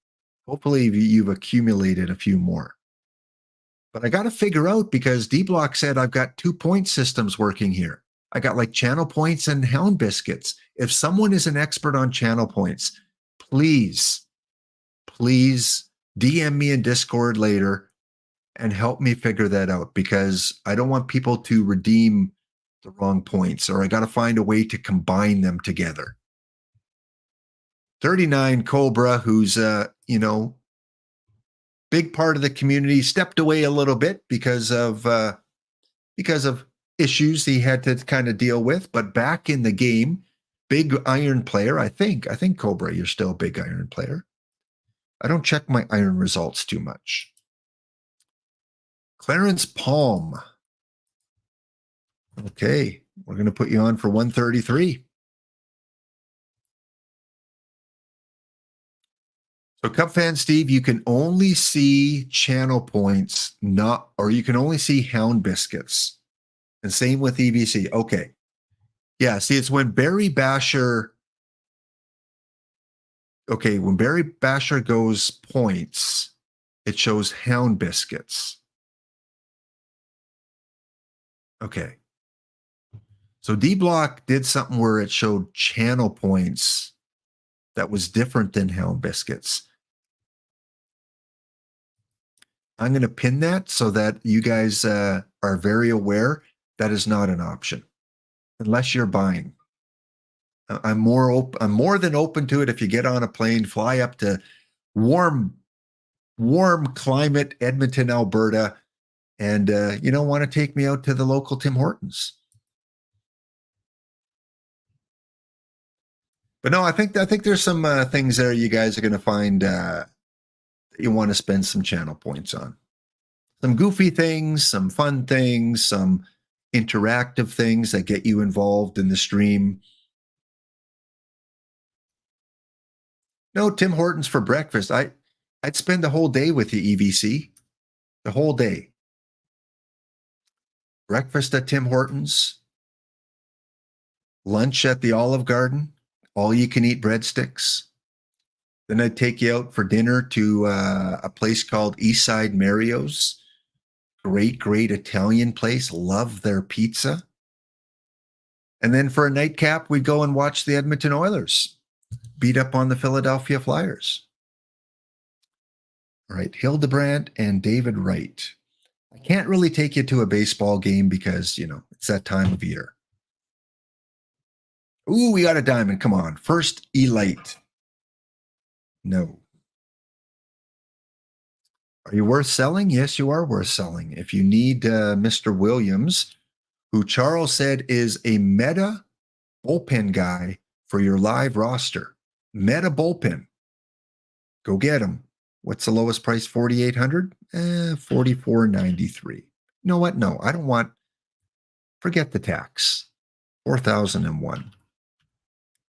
Hopefully you've accumulated a few more. But I got to figure out, because D-Block said I've got 2-point systems working here. I got like channel points and hound biscuits. If someone is an expert on channel points, please, please DM me in Discord later and help me figure that out, because I don't want people to redeem the wrong points, or I got to find a way to combine them together. 39 Cobra, who's big part of the community, stepped away a little bit because of issues he had to kind of deal with, but back in the game, big iron player. I think Cobra, you're still a big iron player. I don't check my iron results too much. Clarence Palm. Okay, we're going to put you on for 133. So Cup fan Steve, you can only see channel points, or you can only see hound biscuits. And same with EVC. Okay. Yeah, see, it's when Barry Basher. Okay, when Barry Basher goes points, it shows hound biscuits. Okay. So D-Block did something where it showed channel points that was different than hound biscuits. I'm going to pin that so that you guys are very aware that is not an option unless you're buying. I'm more than open to it. If you get on a plane, fly up to warm climate Edmonton, Alberta, and want to take me out to the local Tim Hortons. But no, I think there's some things there you guys are going to find that you want to spend some channel points on. Some goofy things, some fun things, some interactive things that get you involved in the stream. No, Tim Hortons for breakfast. I'd spend the whole day with the EVC. The whole day. Breakfast at Tim Hortons. Lunch at the Olive Garden. All you can eat breadsticks. Then I'd take you out for dinner to a place called Eastside Mario's. Great Italian place. Love their pizza. And then for a nightcap, we'd go and watch the Edmonton Oilers beat up on the Philadelphia Flyers. All right, Hildebrandt and David Wright. I can't really take you to a baseball game because, it's that time of year. Ooh, we got a diamond. Come on. First Elite. No. Are you worth selling? Yes, you are worth selling. If you need Mr. Williams, who Charles said is a meta bullpen guy for your live roster. Meta bullpen. Go get him. What's the lowest price? $4,800? $44.93. You know what? No, I don't want. Forget the tax. $4,001.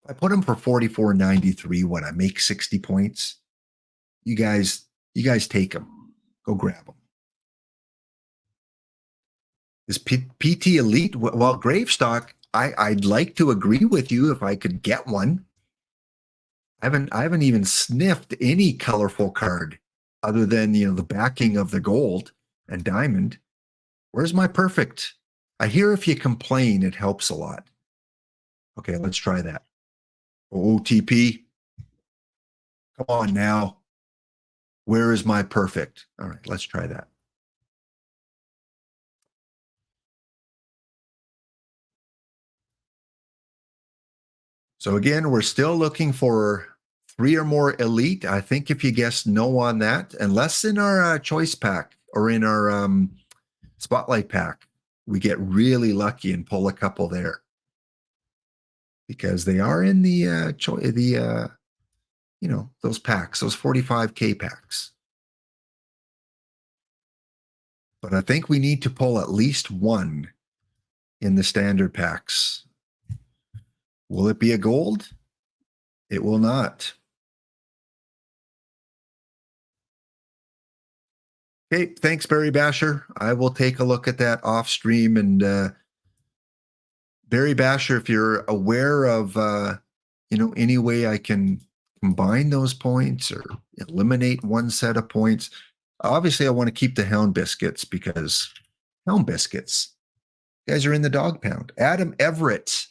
I put him for $44.93. What, I make 60 points? You guys take him. Go grab him. Is PT Elite? Well, Gravestock, I'd like to agree with you if I could get one. I haven't even sniffed any colorful card other than the backing of the gold and diamond. Where's my perfect? I hear if you complain, it helps a lot. Okay, let's try that. OOTP. Come on now. Where is my perfect? All right, let's try that. So again, we're still looking for 3 or more elite. I think if you guess no on that, unless in our choice pack or in our spotlight pack, we get really lucky and pull a couple there. Because they are in the those packs, those 45K packs. But I think we need to pull at least one in the standard packs. Will it be a gold? It will not. Okay, thanks, Barry Basher. I will take a look at that off stream. And Barry Basher, if you're aware of any way I can combine those points or eliminate one set of points, obviously I want to keep the hound biscuits because hound biscuits, you guys are in the dog pound. Adam Everett,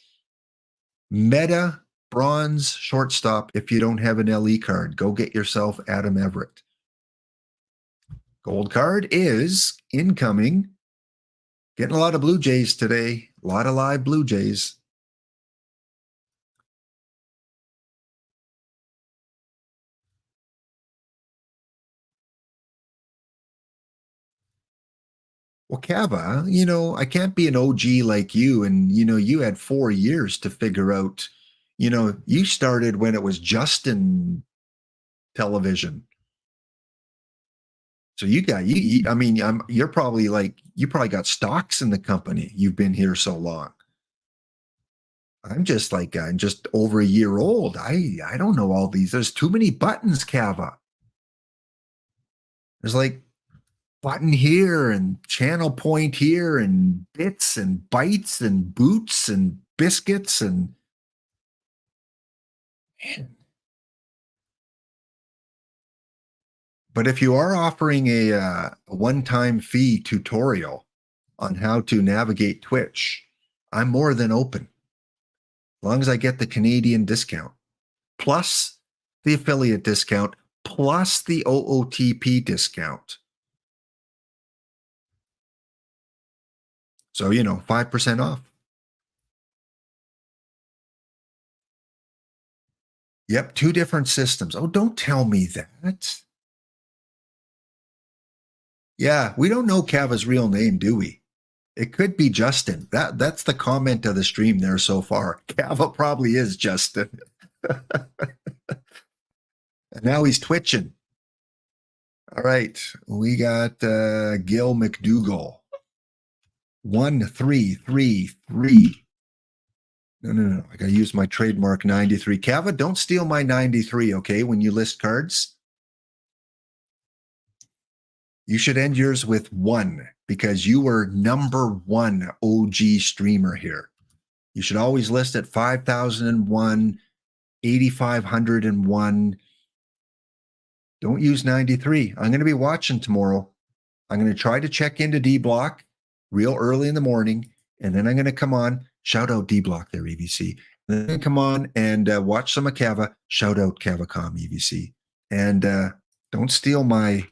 meta bronze shortstop if you don't have an LE card. Go get yourself Adam Everett. Gold card is incoming. Getting a lot of Blue Jays today. A lot of live Blue Jays. Well, Kava, I can't be an OG like you. And, you had 4 years to figure out, you started when it was Justin television. So I mean, you're probably you probably got stocks in the company. You've been here so long. I'm just I'm just over a year old. I don't know all these. There's too many buttons, Kava. There's button here and channel point here and bits and bytes and boots and biscuits and man. But if you are offering a one-time fee tutorial on how to navigate Twitch, I'm more than open. As long as I get the Canadian discount, plus the affiliate discount, plus the OOTP discount. So, 5% off. Yep, 2 different systems. Oh, don't tell me that. Yeah, we don't know Kava's real name, do we? It could be Justin. That's the comment of the stream there so far. Kava probably is Justin. And now he's twitching. All right, we got Gil McDougall. 1333. No. I gotta use my trademark 93. Kava, don't steal my 93, okay? When you list cards, you should end yours with 1 because you were number 1 OG streamer here. You should always list at 5,001, 8,501. Don't use 93. I'm going to be watching tomorrow. I'm going to try to check into D Block real early in the morning, and then I'm going to come on. Shout out D Block there, EVC. And then come on and watch some of Kava. Shout out Kavacom, EVC. And don't steal my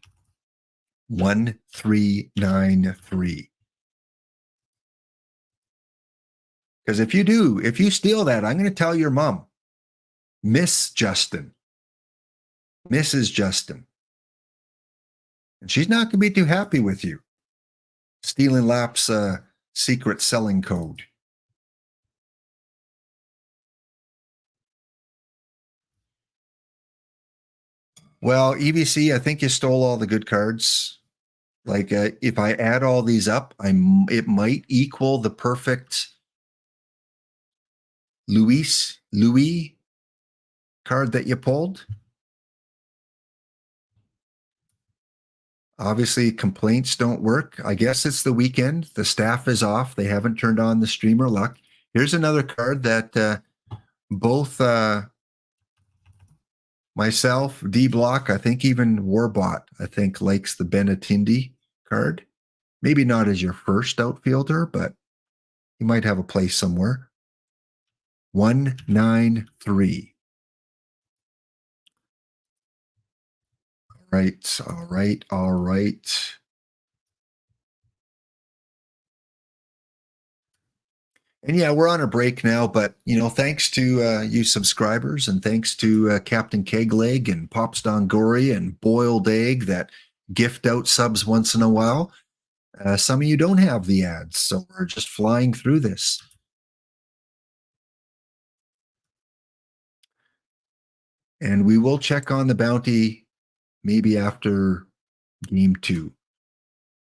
1393. Because if you steal that, I'm going to tell your mom, Miss Justin, Mrs. Justin. And she's not going to be too happy with you stealing Lap's secret selling code. Well, EVC, I think you stole all the good cards. If I add all these up, it might equal the perfect Louis card that you pulled. Obviously, complaints don't work. I guess it's the weekend. The staff is off. They haven't turned on the streamer luck. Here's another card that both myself, D Block, I think even Warbot, I think likes the Benatendi card. Maybe not as your first outfielder, but he might have a place somewhere. 193. All right. And yeah, we're on a break now, but thanks to you subscribers and thanks to Captain Kegleg and Pops Dongori and Boiled Egg that gift out subs once in a while. Some of you don't have the ads, so we're just flying through this. And we will check on the bounty maybe after game 2.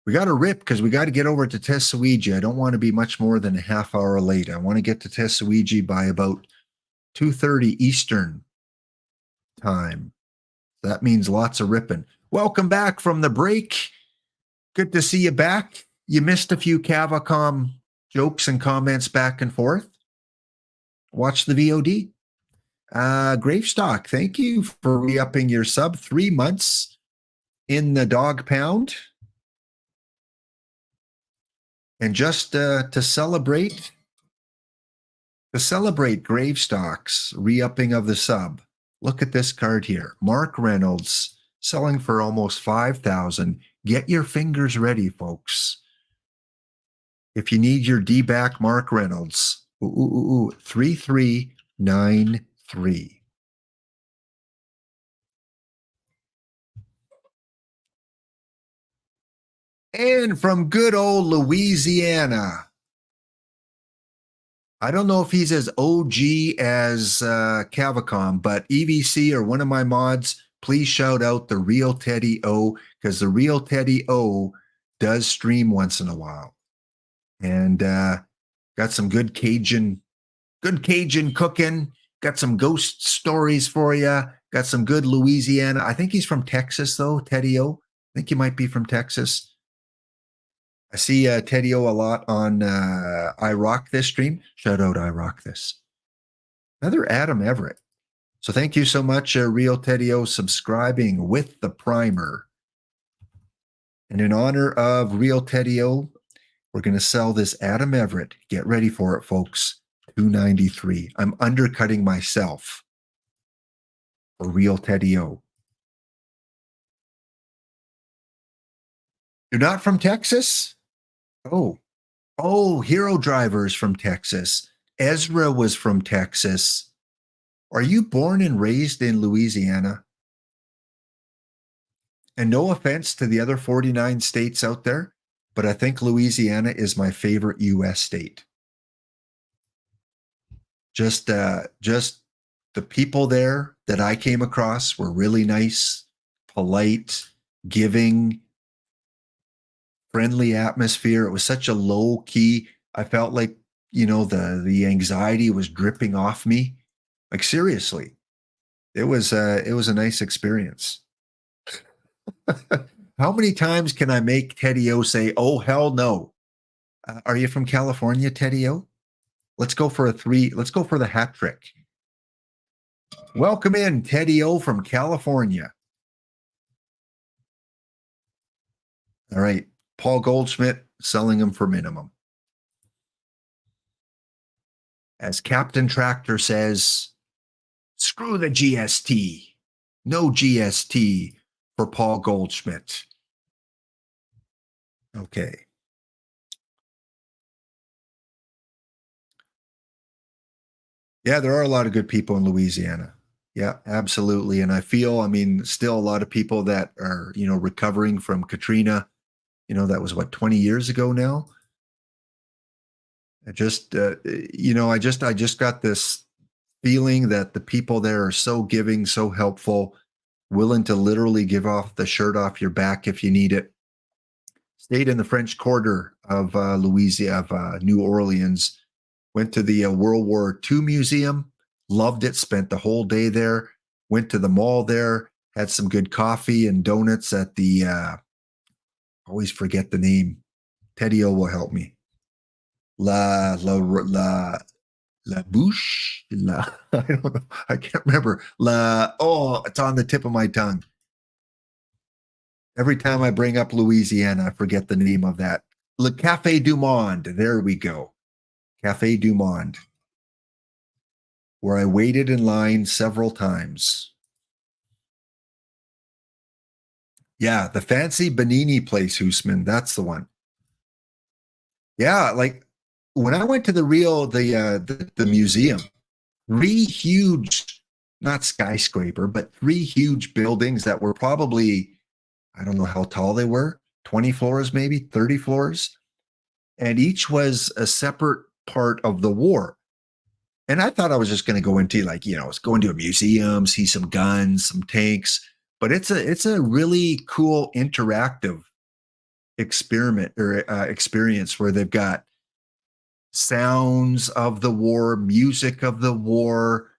We got to rip because we got to get over to Tesuiji. I don't want to be much more than a half hour late. I want to get to Tesuiji by about 2:30 Eastern time. That means lots of ripping. Welcome back from the break. Good to see you back. You missed a few Cavacom jokes and comments back and forth. Watch the VOD. Gravestock, thank you for re-upping your sub. 3 months in the dog pound. And just to celebrate To celebrate Gravestocks re-upping of the sub, look at this card here. Mark Reynolds selling for almost 5,000. Get your fingers ready, folks. If you need your D-back Mark Reynolds, 3393. And from good old Louisiana, I don't know if he's as OG as Cavicom, but EVC or one of my mods, please shout out the real Teddy O, because the real Teddy O does stream once in a while. And got some good Cajun cooking. Got some ghost stories for you. Got some good Louisiana. I think he's from Texas, though, Teddy O. I think he might be from Texas. I see Teddy O a lot on I Rock This stream. Shout out I Rock This. Another Adam Everett. So thank you so much, Real Teddy O, subscribing with the primer. And in honor of Real Teddy O, we're going to sell this Adam Everett. Get ready for it, folks. $293. I'm undercutting myself for Real Teddy O. You're not from Texas? Oh, Hero Driver's from Texas. Ezra was from Texas. Are you born and raised in Louisiana? And no offense to the other 49 states out there, but I think Louisiana is my favorite U.S. state. Just the people there that I came across were really nice, polite, giving, friendly atmosphere. It was such a low key. I felt like, the anxiety was dripping off me. Like seriously, it was a nice experience. How many times can I make Teddy O say, "Oh hell no"? Are you from California, Teddy O? Let's go for Let's go for the hat trick. Welcome in, Teddy O from California. All right, Paul Goldschmidt selling them for minimum. As Captain Tractor says, screw the GST. No GST for Paul Goldschmidt. Okay. Yeah, there are a lot of good people in Louisiana. Yeah, absolutely. And I feel, still a lot of people that are, recovering from Katrina. That was 20 years ago now. I just got this feeling that the people there are so giving, so helpful, willing to literally give off the shirt off your back if you need it. Stayed in the French Quarter of Louisiana, New Orleans. Went to the World War II Museum. Loved it. Spent the whole day there. Went to the mall there. Had some good coffee and donuts at the. Always forget the name. Teddy O will help me. La Bouche. I don't know. I can't remember. It's on the tip of my tongue. Every time I bring up Louisiana, I forget the name of that. Le Café du Monde. There we go. Café du Monde. Where I waited in line several times. Yeah, the fancy Benini place, Hoosman. That's the one. Yeah, like when I went to the museum, 3 huge, not skyscraper, but 3 huge buildings that were probably, I don't know how tall they were, 20 floors, maybe 30 floors. And each was a separate part of the war. And I thought I was just going to go into go into a museum, see some guns, some tanks, but it's a really cool interactive experience where they've got sounds of the war, music of the war.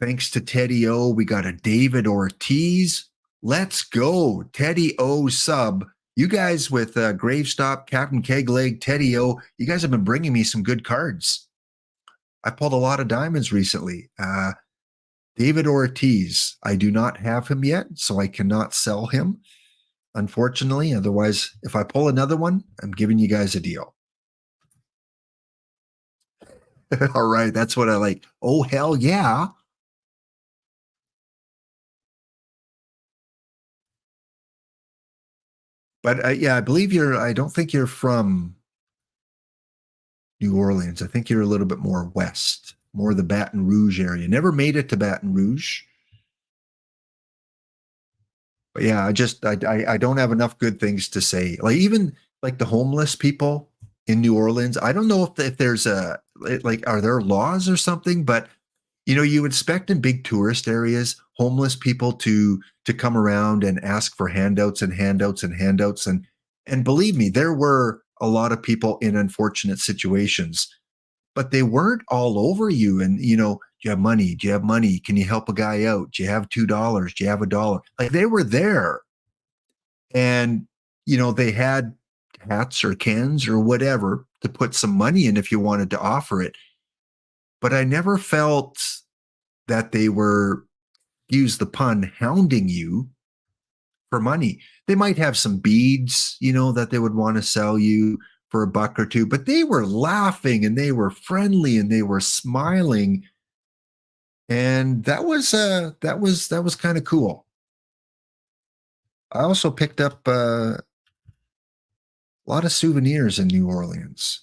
Thanks to Teddy O, we got a David Ortiz. Let's go. Teddy O sub. You guys with Gravestop, Captain Kegleg, Teddy O, you guys have been bringing me some good cards. I pulled a lot of diamonds recently. David Ortiz, I do not have him yet, so I cannot sell him, unfortunately. Otherwise, if I pull another one, I'm giving you guys a deal. All right, that's what I like. Oh, hell yeah. But yeah, I believe I don't think you're from New Orleans. I think you're a little bit more west, more the Baton Rouge area. Never made it to Baton Rouge. But yeah, I don't have enough good things to say. Like even like the homeless people in New Orleans. I don't know if there's like are there laws or something, but you expect in big tourist areas homeless people to come around and ask for handouts and handouts and handouts and believe me, there were a lot of people in unfortunate situations, but they weren't all over you. And do you have money? Do you have money? Can you help a guy out? Do you have $2? Do you have $1? Like they were there, and they had hats or cans or whatever to put some money in if you wanted to offer it. But I never felt that they were, use the pun, hounding you for money. They might have some beads, that they would want to sell you for $1 or $2, but they were laughing and they were friendly and they were smiling. And that was kind of cool. I also picked up a lot of souvenirs in New Orleans.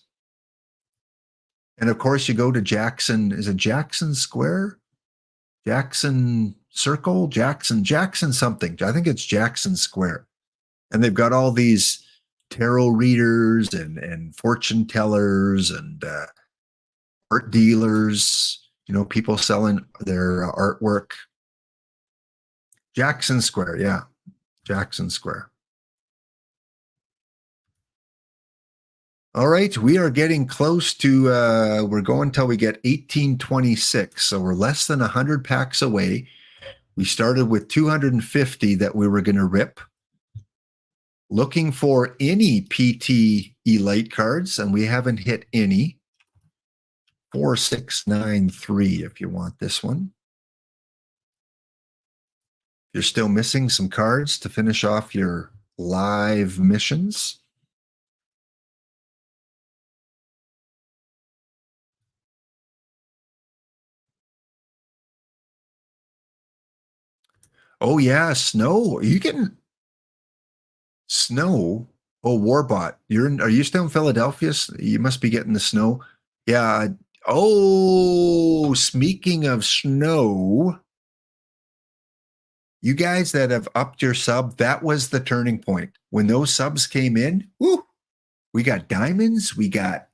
And of course, you go to Jackson. Is it Jackson Square? Jackson Circle? Jackson something. I think it's Jackson Square. And they've got all these tarot readers and fortune tellers and art dealers, people selling their artwork. Jackson Square, yeah, Jackson Square. All right, we are getting close to, we're going till we get 1826. So we're less than 100 packs away. We started with 250 that we were going to rip. Looking for any PT Elite cards, and we haven't hit any. 4693 if you want this one. You're still missing some cards to finish off your live missions. Oh yeah, snow. Are you getting snow? Oh, Warbot. Are you still in Philadelphia? You must be getting the snow. Yeah. Oh, speaking of snow, you guys that have upped your sub, that was the turning point. When those subs came in, whoo, we got diamonds, we got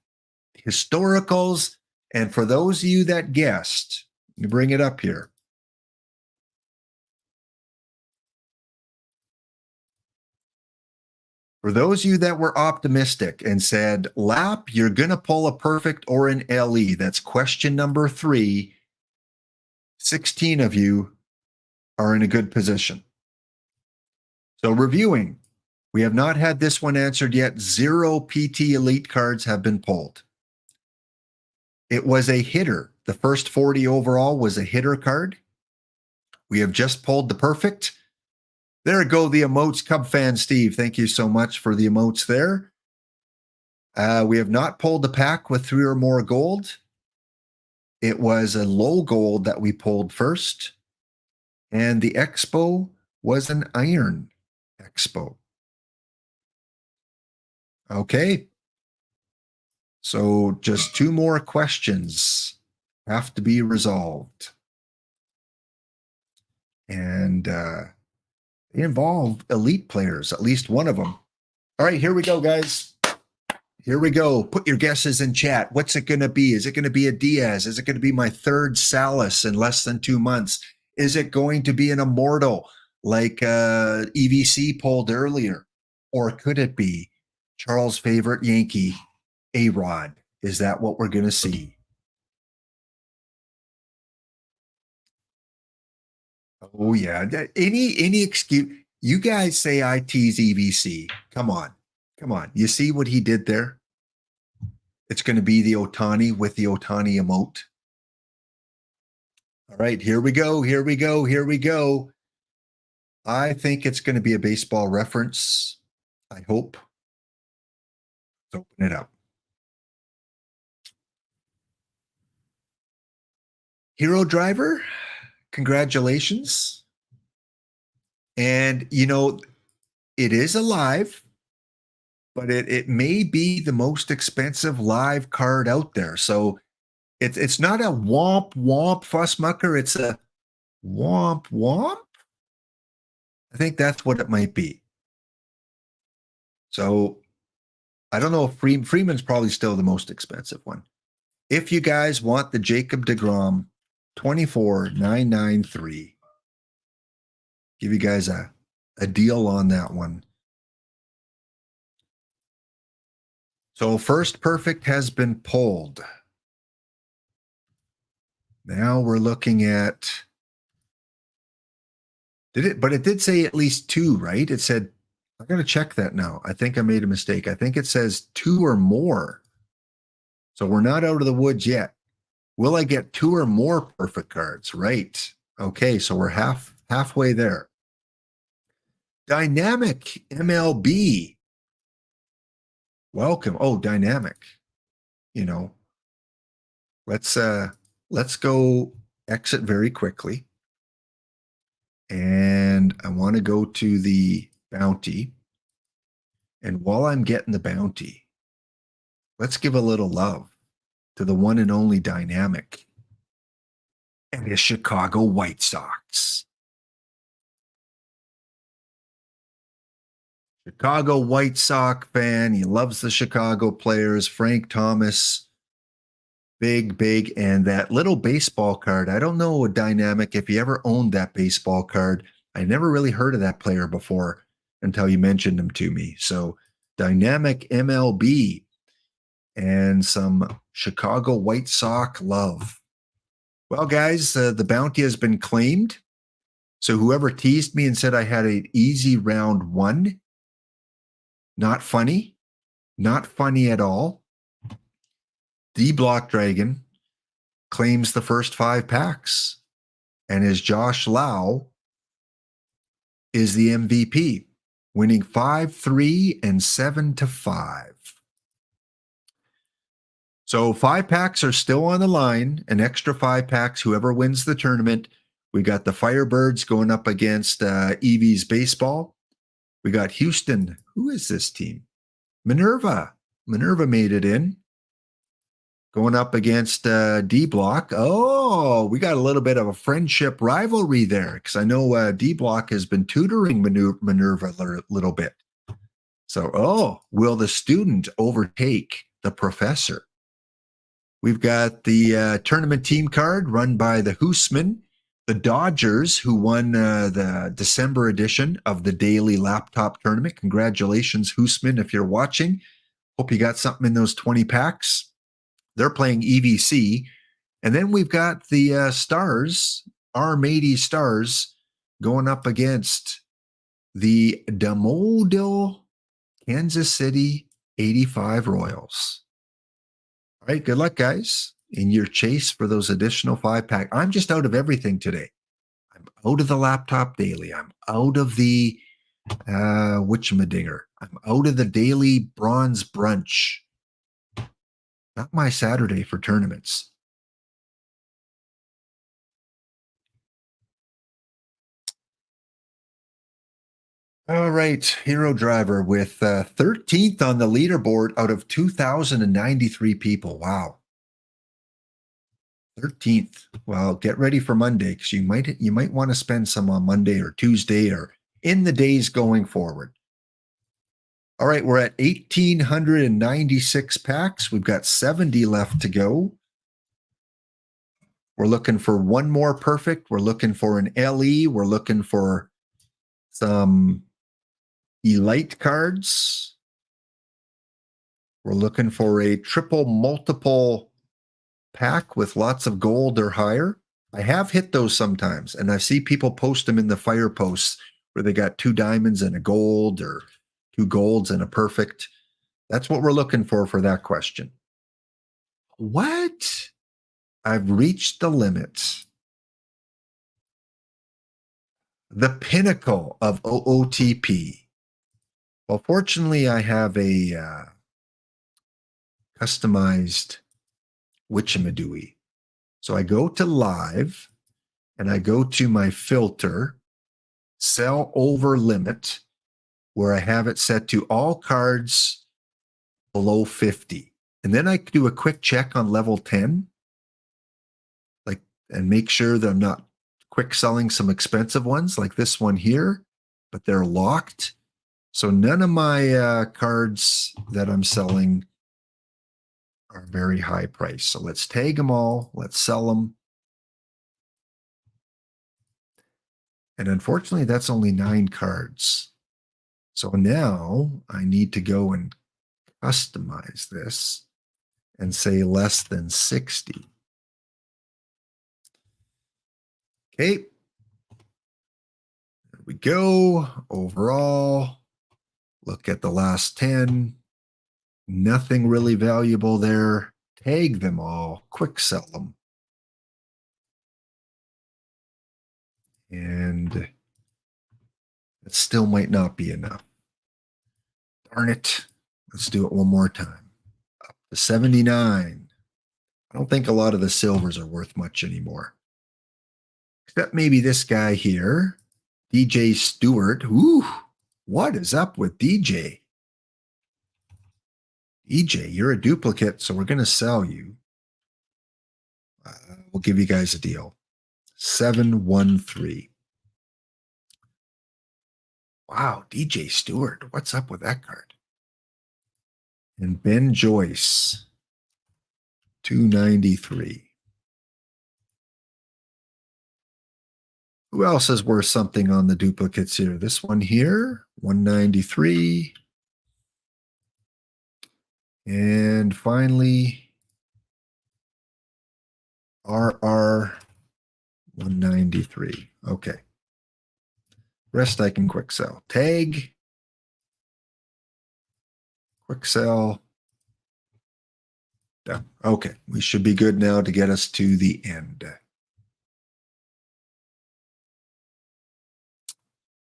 historicals, and for those of you that guessed, you bring it up here. For those of you that were optimistic and said, Lap, you're going to pull a perfect or an LE, that's question number 3. 16 of you are in a good position. So reviewing, we have not had this one answered yet. 0 PT Elite cards have been pulled. It was a hitter. The first 40 overall was a hitter card. We have just pulled the perfect. There go the emotes, Cub fan Steve. Thank you so much for the emotes there. We have not pulled the pack with 3 or more gold. It was a low gold that we pulled first. And the expo was an iron expo. Okay. So just 2 more questions have to be resolved. And they involve elite players, at least one of them. All right, here we go, guys. Here we go. Put your guesses in chat. What's it going to be? Is it going to be a Diaz? Is it going to be my third Salas in less than 2 months? Is it going to be an Immortal like EVC pulled earlier? Or could it be Charles' favorite Yankee, A-Rod? Is that what we're going to see? Oh, yeah. Any excuse. You guys say I tease EVC. Come on. Come on. You see what he did there? It's going to be the Otani with the Otani emote. All right, here we go. Here we go. Here we go. I think it's going to be a baseball reference. I hope. Let's open it up. Hero Driver, congratulations. And, it is alive, but it may be the most expensive live card out there. So it's not a womp womp fussmucker. It's a womp womp. I think that's what it might be. So I don't know if Freeman's probably still the most expensive one. If you guys want the Jacob deGrom 24,993, give you guys a deal on that one. So first perfect has been pulled. Now we're looking at but it did say at least two, right? It said, I gotta check that now. I think I made a mistake. I think it says two or more. So we're not out of the woods yet. Will I get two or more perfect cards? Right. Okay, so we're halfway there. Dynamic MLB. Welcome. Oh, dynamic. You know, let's go exit very quickly. And I want to go to the bounty. And while I'm getting the bounty, let's give a little love to the one and only dynamic and the Chicago White Sox. Chicago White Sox fan. He loves the Chicago players. Frank Thomas, big. And that little baseball card. I don't know a dynamic if you ever owned that baseball card. I never really heard of that player before until you mentioned him to me. So dynamic MLB and some Chicago White Sox love. Well, guys, the bounty has been claimed. So whoever teased me and said I had an easy round one, not funny at all. D Block Dragon claims the first 5 packs, and his Josh Lau is the MVP, winning 5-3 and 7-5. So 5 packs are still on the line, an extra 5 packs, whoever wins the tournament. We got the Firebirds going up against Evie's Baseball. We got Houston. Who is this team? Minerva. Minerva made it in. Going up against D Block. Oh, we got a little bit of a friendship rivalry there because I know D Block has been tutoring Minerva a little bit. So, will the student overtake the professor? We've got the tournament team card run by the Hoosman, the Dodgers, who won the December edition of the daily laptop tournament. Congratulations, Hoosman, if you're watching. Hope you got something in those 20 packs. They're playing EVC. And then we've got the Stars, our matey Stars, going up against the Demodel Kansas City 85 Royals. All right, good luck, guys, in your chase for those additional 5 pack. I'm just out of everything today. I'm out of the laptop daily. I'm out of the whatchamadinger. I'm out of the daily bronze brunch. Not my Saturday for tournaments. All right, Hero Driver with 13th on the leaderboard out of 2,093 people. Wow. 13th. Well, get ready for Monday because you might want to spend some on Monday or Tuesday or in the days going forward. All right, we're at 1,896 packs. We've got 70 left to go. We're looking for one more perfect. We're looking for an LE. We're looking for some Elite cards. We're looking for a triple multiple pack with lots of gold or higher. I have hit those sometimes, and I see people post them in the fire posts where they got 2 diamonds and a gold or 2 golds and a perfect. That's what we're looking for that question. What? I've reached the limit. The pinnacle of OOTP. Well, fortunately, I have a customized Witchamadooey. So I go to live and I go to my filter, sell over limit, where I have it set to all cards below 50. And then I do a quick check on level 10, like, and make sure that I'm not quick selling some expensive ones like this one here, but they're locked. So none of my cards that I'm selling are very high price. So let's tag them all. Let's sell them. And unfortunately, that's only 9 cards. So now I need to go and customize this and say less than 60. Okay. There we go. Overall, look at the last 10. Nothing really valuable there. Tag them all. Quick sell them. And it still might not be enough. Darn it. Let's do it one more time. Up to 79. I don't think a lot of the silvers are worth much anymore. Except maybe this guy here, DJ Stewart. Ooh, what is up with DJ? DJ, you're a duplicate, so we're going to sell you. We'll give you guys a deal. 713. Wow, DJ Stewart. What's up with that card? And Ben Joyce, 293. Who else is worth something on the duplicates here? This one here, 193. And finally, RR, 193. Okay. Rest I can quick sell. Tag. Quick sell. Done. Okay. We should be good now to get us to the end.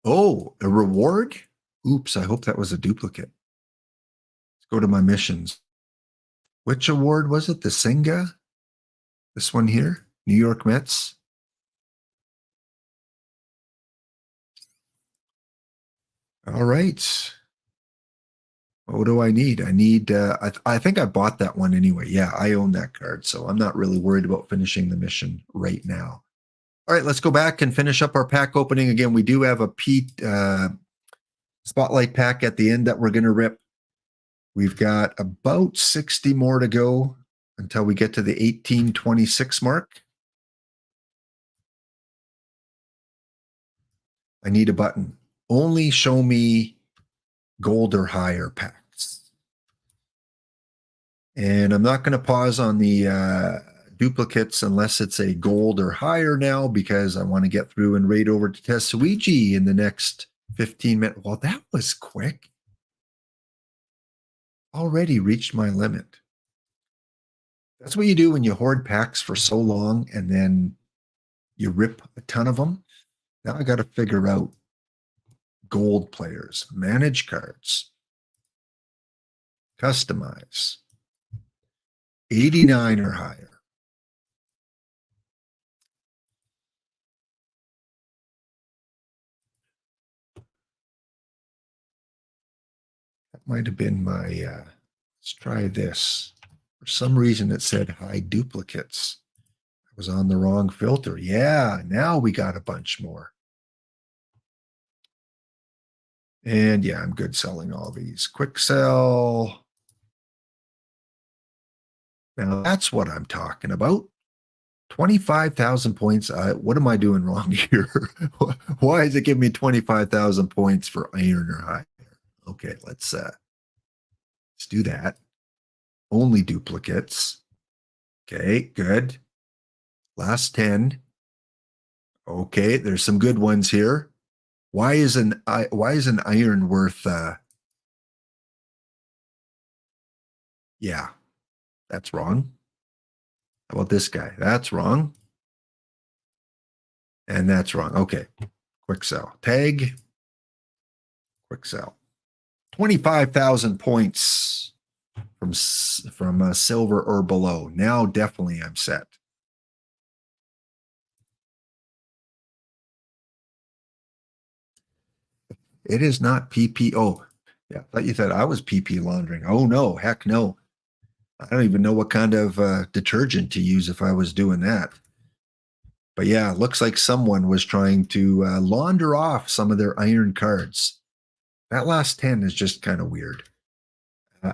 Oh, a reward? Oops, I hope that was a duplicate. Let's go to my missions. Which award was it? The Senga? This one here? New York Mets? All right. What do I need? I need, I think I bought that one anyway. Yeah, I own that card. So I'm not really worried about finishing the mission right now. All right, let's go back and finish up our pack opening. Again, we do have a Pete Spotlight pack at the end that we're going to rip. We've got about 60 more to go until we get to the 1826 mark. I need a button. Only show me gold or higher packs. And I'm not going to pause on the duplicates unless it's a gold or higher now, because I want to get through and raid over to Tetsuiji in the next 15 minutes. Well, that was quick. Already reached my limit. That's what you do when you hoard packs for so long and then you rip a ton of them. Now I got to figure out gold players, manage cards, customize, 89 or higher. That might have been my, let's try this. For some reason it said hide duplicates. I was on the wrong filter. Yeah, now we got a bunch more. And yeah, I'm good selling all these. Quick sell. Now that's what I'm talking about. 25,000 points. What am I doing wrong here? Why is it giving me 25,000 points for iron or higher? Okay, let's do that. Only duplicates. Okay, good. Last 10. Okay, there's some good ones here. Why is an iron worth yeah, that's wrong. How about this guy? That's wrong. And that's wrong. Okay. Quick sell. Tag. Quick sell. 25,000 points from silver or below. Now definitely I'm set. It is not PP. Oh, yeah. I thought you thought I was PP laundering. Oh, no. Heck no. I don't even know what kind of detergent to use if I was doing that. But yeah, looks like someone was trying to launder off some of their iron cards. That last 10 is just kind of weird.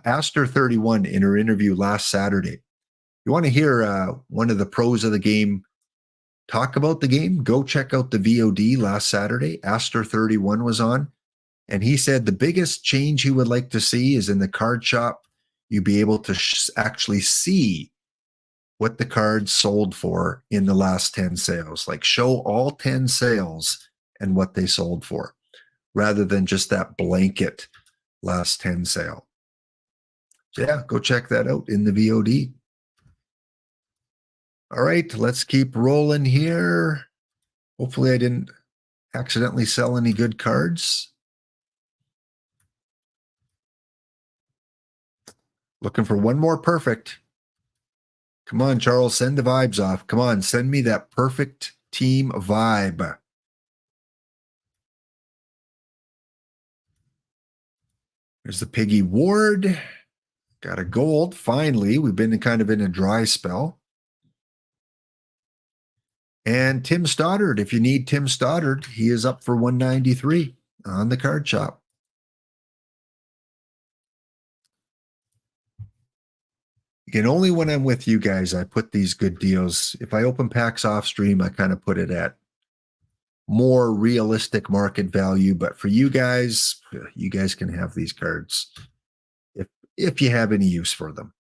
Aster 31 in her interview last Saturday. You want to hear one of the pros of the game talk about the game? Go check out the VOD last Saturday. Aster 31 was on, and he said the biggest change he would like to see is in the card shop, you be able to actually see what the cards sold for in the last 10 sales, like show all 10 sales and what they sold for, rather than just that blanket last 10 sale. So yeah, go check that out in the VOD. All right, let's keep rolling here. Hopefully I didn't accidentally sell any good cards. Looking for one more perfect. Come on, Charles, send the vibes off. Come on, send me that perfect team vibe. There's the Piggy Ward. Got a gold, finally. We've been kind of in a dry spell. And Tim Stoddard, if you need Tim Stoddard, he is up for 193 on the card shop. Again, only when I'm with you guys, I put these good deals. If I open packs off stream, I kind of put it at more realistic market value. But for you guys can have these cards if you have any use for them.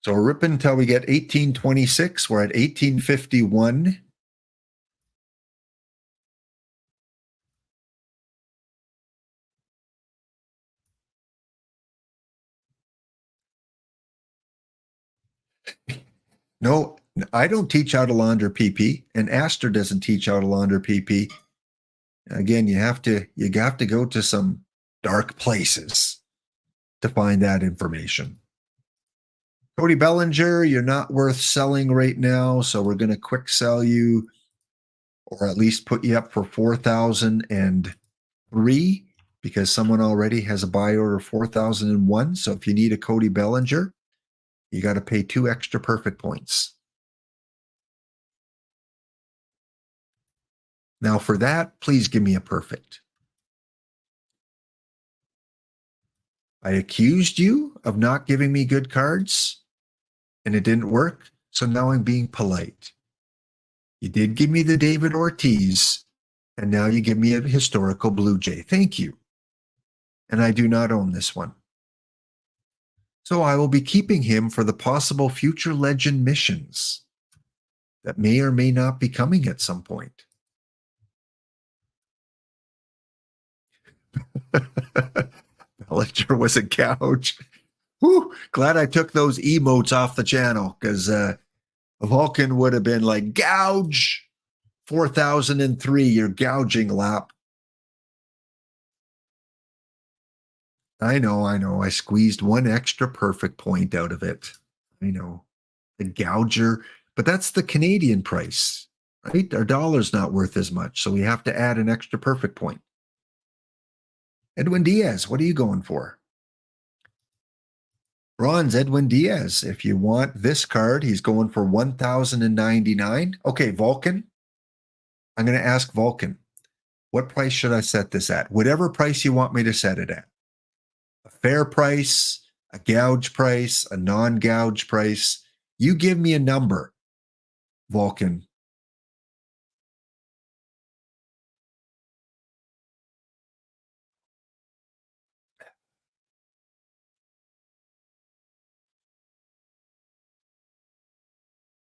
So we're ripping until we get 1826. We're at 1851. No, I don't teach how to launder PP, and Aster doesn't teach how to launder PP. Again, you have to go to some dark places to find that information. Cody Bellinger, you're not worth selling right now, so we're going to quick sell you, or at least put you up for 4,003 because someone already has a buy order of 4,001. So if you need a Cody Bellinger, you got to pay 2 extra perfect points. Now for that, please give me a perfect. I accused you of not giving me good cards, and it didn't work, so now I'm being polite. You did give me the David Ortiz, and now you give me a historical Blue Jay. Thank you. And I do not own this one. So I will be keeping him for the possible future legend missions that may or may not be coming at some point. Bellinger was a gouge. Whew, glad I took those emotes off the channel, because Vulcan would have been like, gouge 4,003, you're gouging lap. I know. I squeezed 1 extra perfect point out of it. I know. The gouger, but that's the Canadian price, right? Our dollar's not worth as much, so we have to add an extra perfect point. Edwin Diaz, what are you going for? Bronze, Edwin Diaz. If you want this card, he's going for 1,099. Okay, Vulcan. I'm going to ask Vulcan, what price should I set this at? Whatever price you want me to set it at. A fair price, a gouge price, a non-gouge price. You give me a number, Vulcan.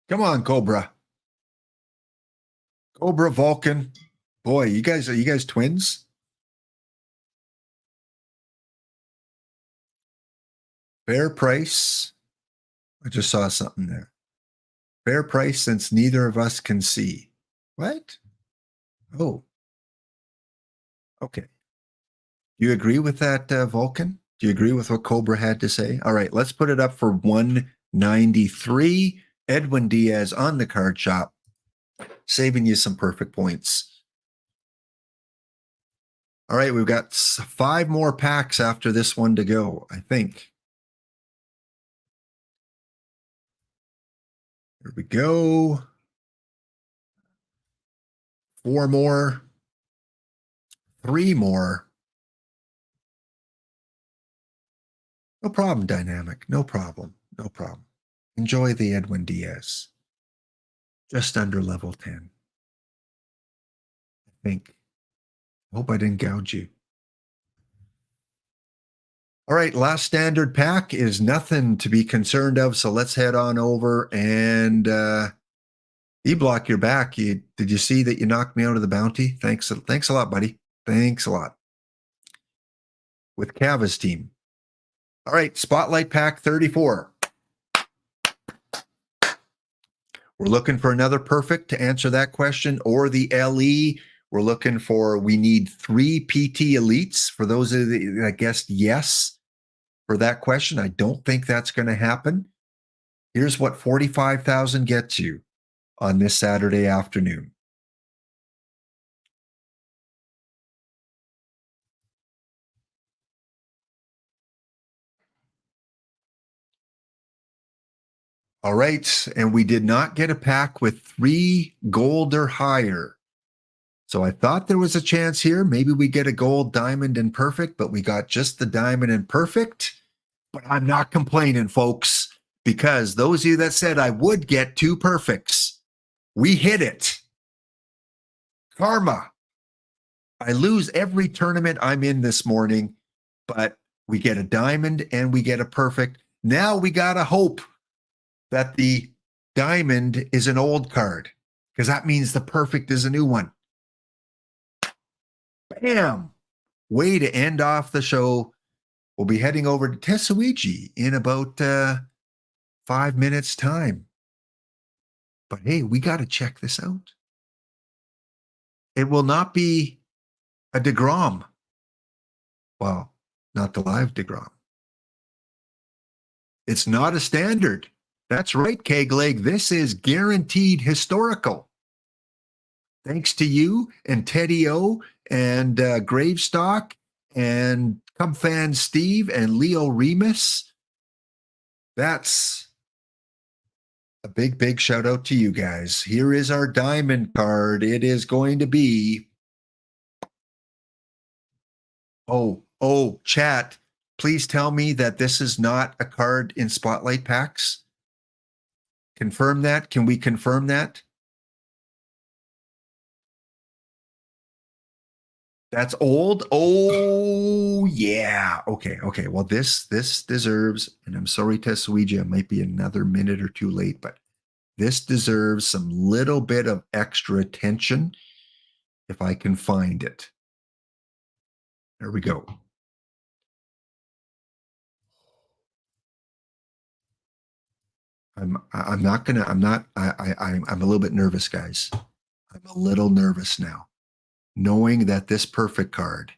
Come on, Cobra. Cobra, Vulcan. Boy, are you guys twins? Fair price. I just saw something there. Fair price since neither of us can see. What? Oh. Okay. Do you agree with that, Vulcan? Do you agree with what Cobra had to say? All right, let's put it up for 193. Edwin Diaz on the card shop. Saving you some perfect points. All right, we've got 5 more packs after this one to go, I think. Here we go. 4 more. 3 more. No problem, Dynamic. No problem. No problem. Enjoy the Edwin Diaz. Just under level 10. I think. Hope I didn't gouge you. All right, last standard pack is nothing to be concerned of. So let's head on over and E-Block, you're back. Did you see that you knocked me out of the bounty? Thanks a lot, buddy. Thanks a lot. With Cava's team. All right, Spotlight Pack 34. We're looking for another perfect to answer that question, or the LE. We need 3 PT elites. For those of you that guessed yes for that question, I don't think that's going to happen. Here's what 45,000 gets you on this Saturday afternoon. All right, and we did not get a pack with 3 gold or higher. So I thought there was a chance here. Maybe we get a gold, diamond, and perfect, but we got just the diamond and perfect. But I'm not complaining, folks, because those of you that said I would get 2 perfects, we hit it. Karma. I lose every tournament I'm in this morning, but we get a diamond and we get a perfect. Now we got to hope that the diamond is an old card, because that means the perfect is a new one. Bam! Way to end off the show. We'll be heading over to Tesuiji in about 5 minutes' time. But hey, we got to check this out. It will not be a DeGrom. Well, not the live DeGrom. It's not a standard. That's right, Kegleg. This is guaranteed historical. Thanks to you and Teddy O and Gravestock and Cub fan Steve and Leo Remus. That's a big, big shout out to you guys. Here is our diamond card. It is going to be. Oh, chat. Please tell me that this is not a card in Spotlight packs. Confirm that. Can we confirm that? That's old. Oh, yeah. Okay. Well, this deserves, and I'm sorry, Tesuiji, I might be another minute or 2 late, but this deserves some little bit of extra attention if I can find it. There we go. I'm a little bit nervous, guys. I'm a little nervous now, knowing that this perfect card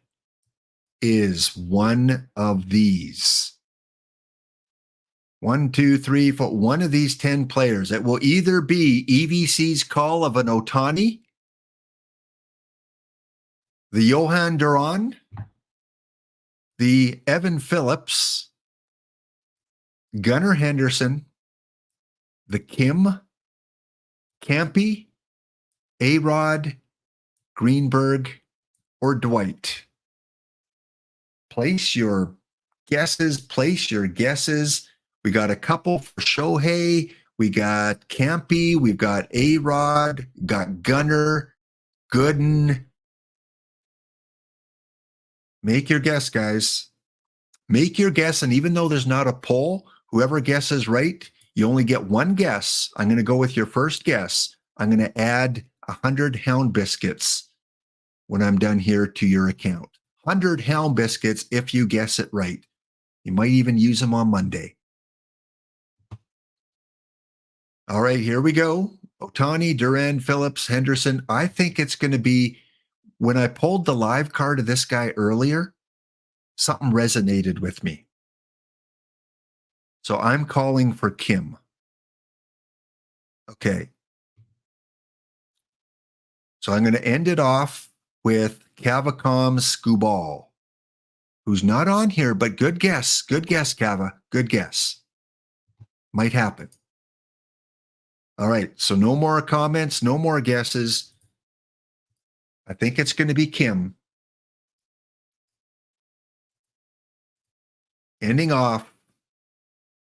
is one of these. 1, 2, 3, 4. One of these 10 players. It will either be EVC's call of an Otani, the Johan Duran, the Evan Phillips, Gunnar Henderson, the Kim, Campy, A-Rod, Greenberg, or Dwight. Place your guesses. We got a couple for Shohei. We got Campy. We've got A-Rod. Got Gunnar, Gooden. Make your guess, guys. Make your guess. And even though there's not a poll, whoever guesses right, you only get one guess. I'm going to go with your first guess. I'm going to add 100 Hound Biscuits when I'm done here to your account. 100 Hound Biscuits if you guess it right. You might even use them on Monday. All right, here we go. Otani, Duran, Phillips, Henderson. I think it's going to be, when I pulled the live card of this guy earlier, something resonated with me. So I'm calling for Kim. Okay. So I'm going to end it off with Cavacom Scuball, who's not on here, but good guess. Good guess, Cava. Good guess. Might happen. All right. So no more comments, no more guesses. I think it's going to be Kim. Ending off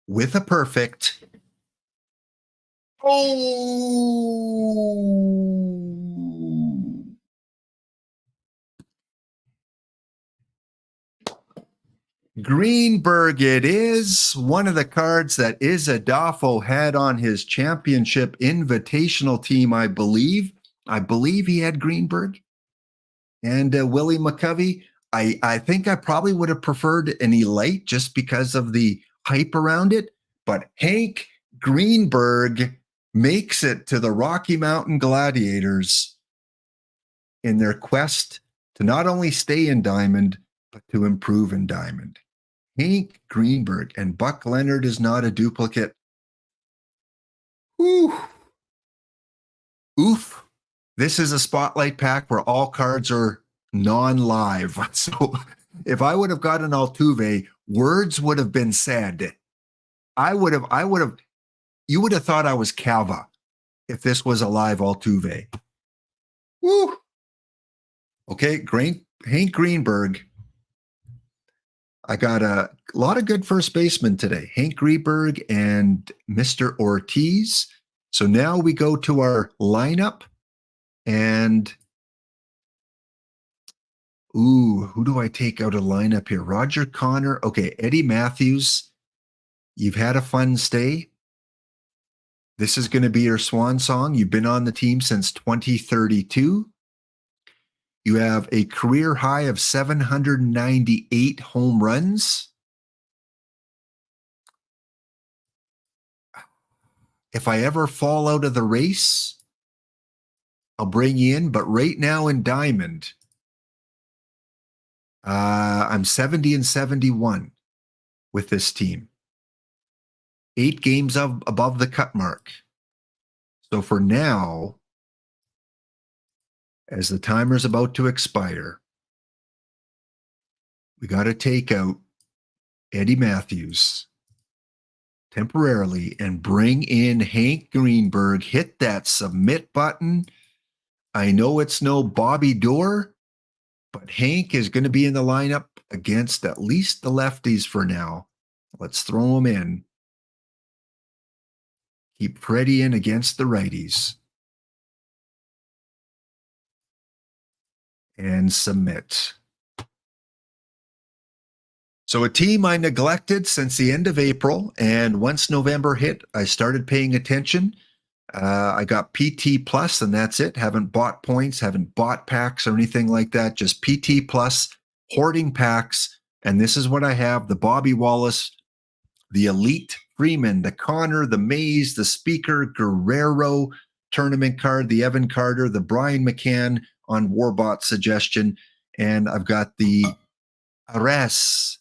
with a perfect. Oh! Greenberg, it is one of the cards that Izadafo had on his championship invitational team, I believe. I believe he had Greenberg and Willie McCovey. I think I probably would have preferred an Elite just because of the hype around it. But Hank Greenberg makes it to the Rocky Mountain Gladiators in their quest to not only stay in Diamond, but to improve in Diamond. Hank Greenberg, and Buck Leonard is not a duplicate. Ooh. Oof. This is a spotlight pack where all cards are non-live. So if I would have gotten Altuve, words would have been said. You would have thought I was Calva if this was a live Altuve. Woo. Okay, Hank Greenberg. I got a lot of good first basemen today. Hank Greenberg and Mr. Ortiz. So now we go to our lineup and who do I take out of lineup here? Roger Connor. Okay, Eddie Matthews. You've had a fun stay. This is going to be your swan song. You've been on the team since 2032. You have a career high of 798 home runs. If I ever fall out of the race, I'll bring you in. But right now in Diamond, I'm 70 and 71 with this team. 8 games above the cut mark. So for now, as the timer's about to expire, we got to take out Eddie Matthews temporarily and bring in Hank Greenberg. Hit that submit button. I know it's no Bobby Doerr, but Hank is going to be in the lineup against at least the lefties for now. Let's throw him in. Keep Freddie in against the righties. And submit. So a team I neglected since the end of April, and once November hit, I started paying attention. I got PT Plus, and that's it. Haven't bought points, haven't bought packs or anything like that. Just PT Plus, hoarding packs. And this is what I have: the Bobby Wallace, the Elite Freeman, the Connor, the Mays, the Speaker, Guerrero tournament card, the Evan Carter, the Brian McCann on Warbot suggestion. And I've got the Ares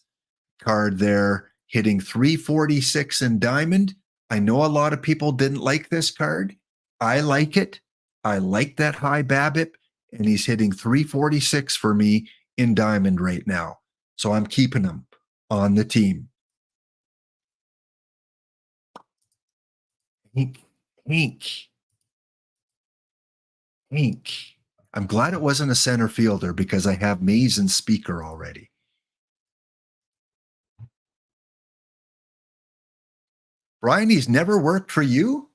card there hitting 346 in Diamond. I know a lot of people didn't like this card. I like it. I like that high BABIP, and he's hitting 346 for me in Diamond right now. So I'm keeping him on the team. Hank. I'm glad it wasn't a center fielder because I have Mays and Speaker already. Brian, he's never worked for you?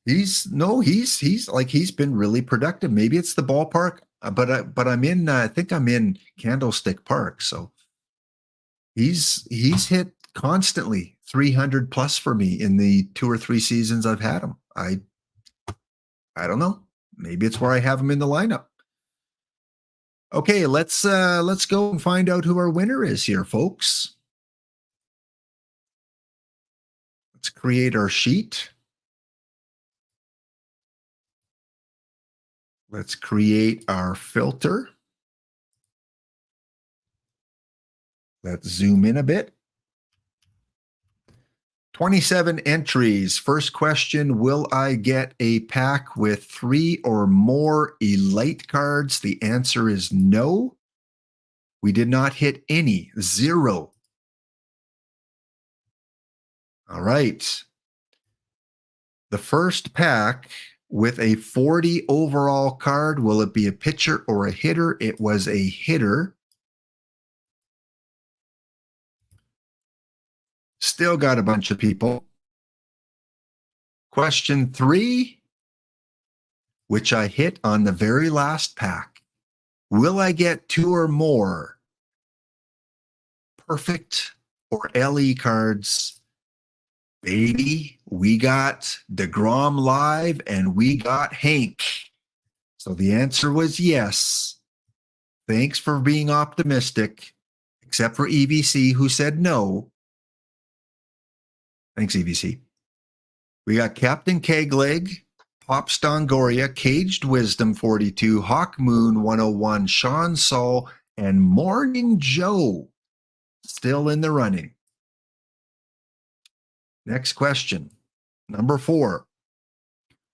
He's been really productive. Maybe it's the ballpark, but I'm in. I think I'm in Candlestick Park, so he's hit constantly 300 plus for me in the 2 or 3 seasons I've had him. I don't know. Maybe it's where I have him in the lineup. Okay, let's go and find out who our winner is here, folks. Let's create our sheet. Let's create our filter. Let's zoom in a bit. 27 entries. First question, will I get a pack with 3 or more Elite cards? The answer is no. We did not hit any. 0. All right. The first pack with a 40 overall card, will it be a pitcher or a hitter? It was a hitter. Still got a bunch of people. Question 3, which I hit on the very last pack. Will I get 2 or more perfect or LE cards? Baby, we got DeGrom live and we got Hank. So the answer was yes. Thanks for being optimistic, except for EVC, who said no. Thanks, EVC. We got Captain Kegleg, Pop Stongoria, Caged Wisdom 42, Hawk Moon 101, Sean Saul, and Morning Joe still in the running. Next question, number 4.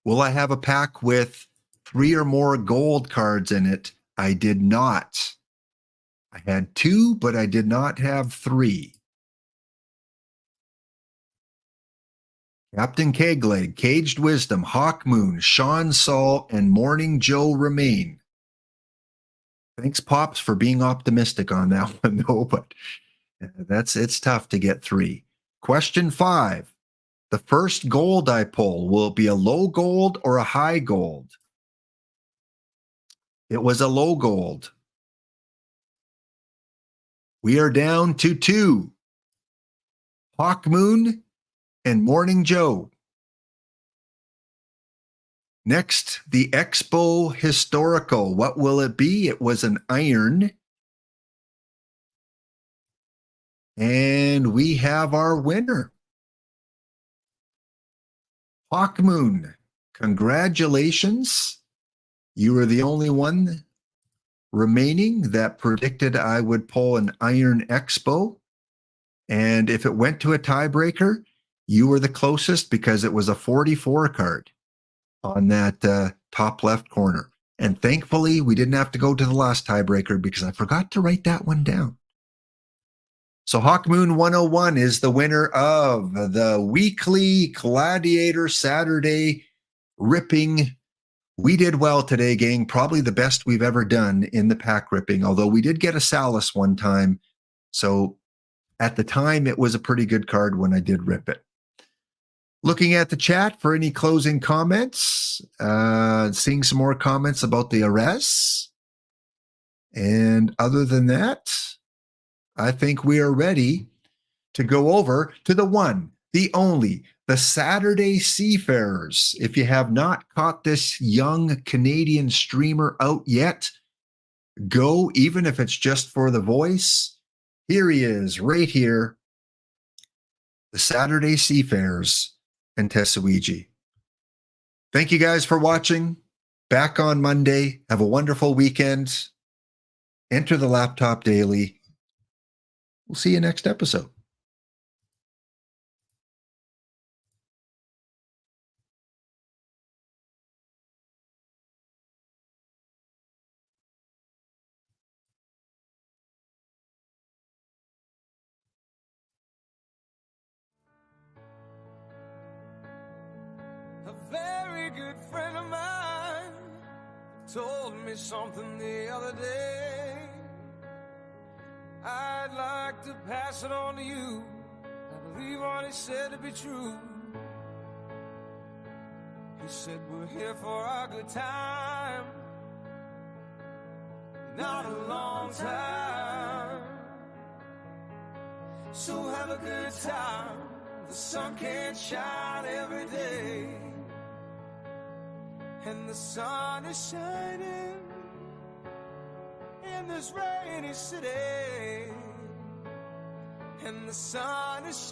Will I have a pack with 3 or more gold cards in it? I did not. I had 2, but I did not have 3. Captain Kegleg, Caged Wisdom, Hawk Moon, Sean Saul, and Morning Joe remain. Thanks, Pops, for being optimistic on that one, though, but it's tough to get 3. Question 5. The first gold I pull, will it be a low gold or a high gold? It was a low gold. We are down to 2. Hawk Moon and Morning Joe. Next, the Expo Historical. What will it be? It was an iron. And we have our winner. Hawk Moon, congratulations. You were the only one remaining that predicted I would pull an Iron Expo. And if it went to a tiebreaker, you were the closest because it was a 44 card on that top left corner. And thankfully, we didn't have to go to the last tiebreaker because I forgot to write that one down. So Hawk Moon 101 is the winner of the weekly Gladiator Saturday ripping. We did well today, gang. Probably the best we've ever done in the pack ripping, although we did get a Salas one time. So at the time, it was a pretty good card when I did rip it. Looking at the chat for any closing comments, seeing some more comments about the arrests. And other than that, I think we are ready to go over to the one, the only, the Saturday Seafarers. If you have not caught this young Canadian streamer out yet, go, even if it's just for the voice. Here he is, right here. The Saturday Seafarers and Tesuiji. Thank you guys for watching. Back on Monday. Have a wonderful weekend. Enter the Laptop Daily. We'll see you next episode. A very good friend of mine told me something the other day. I'd like to pass it on to you. I believe what he said to be true. He said we're here for a good time, not a long time. So have a good time. The sun can't shine every day, and the sun is shining in this rainy city, and the sun is shining.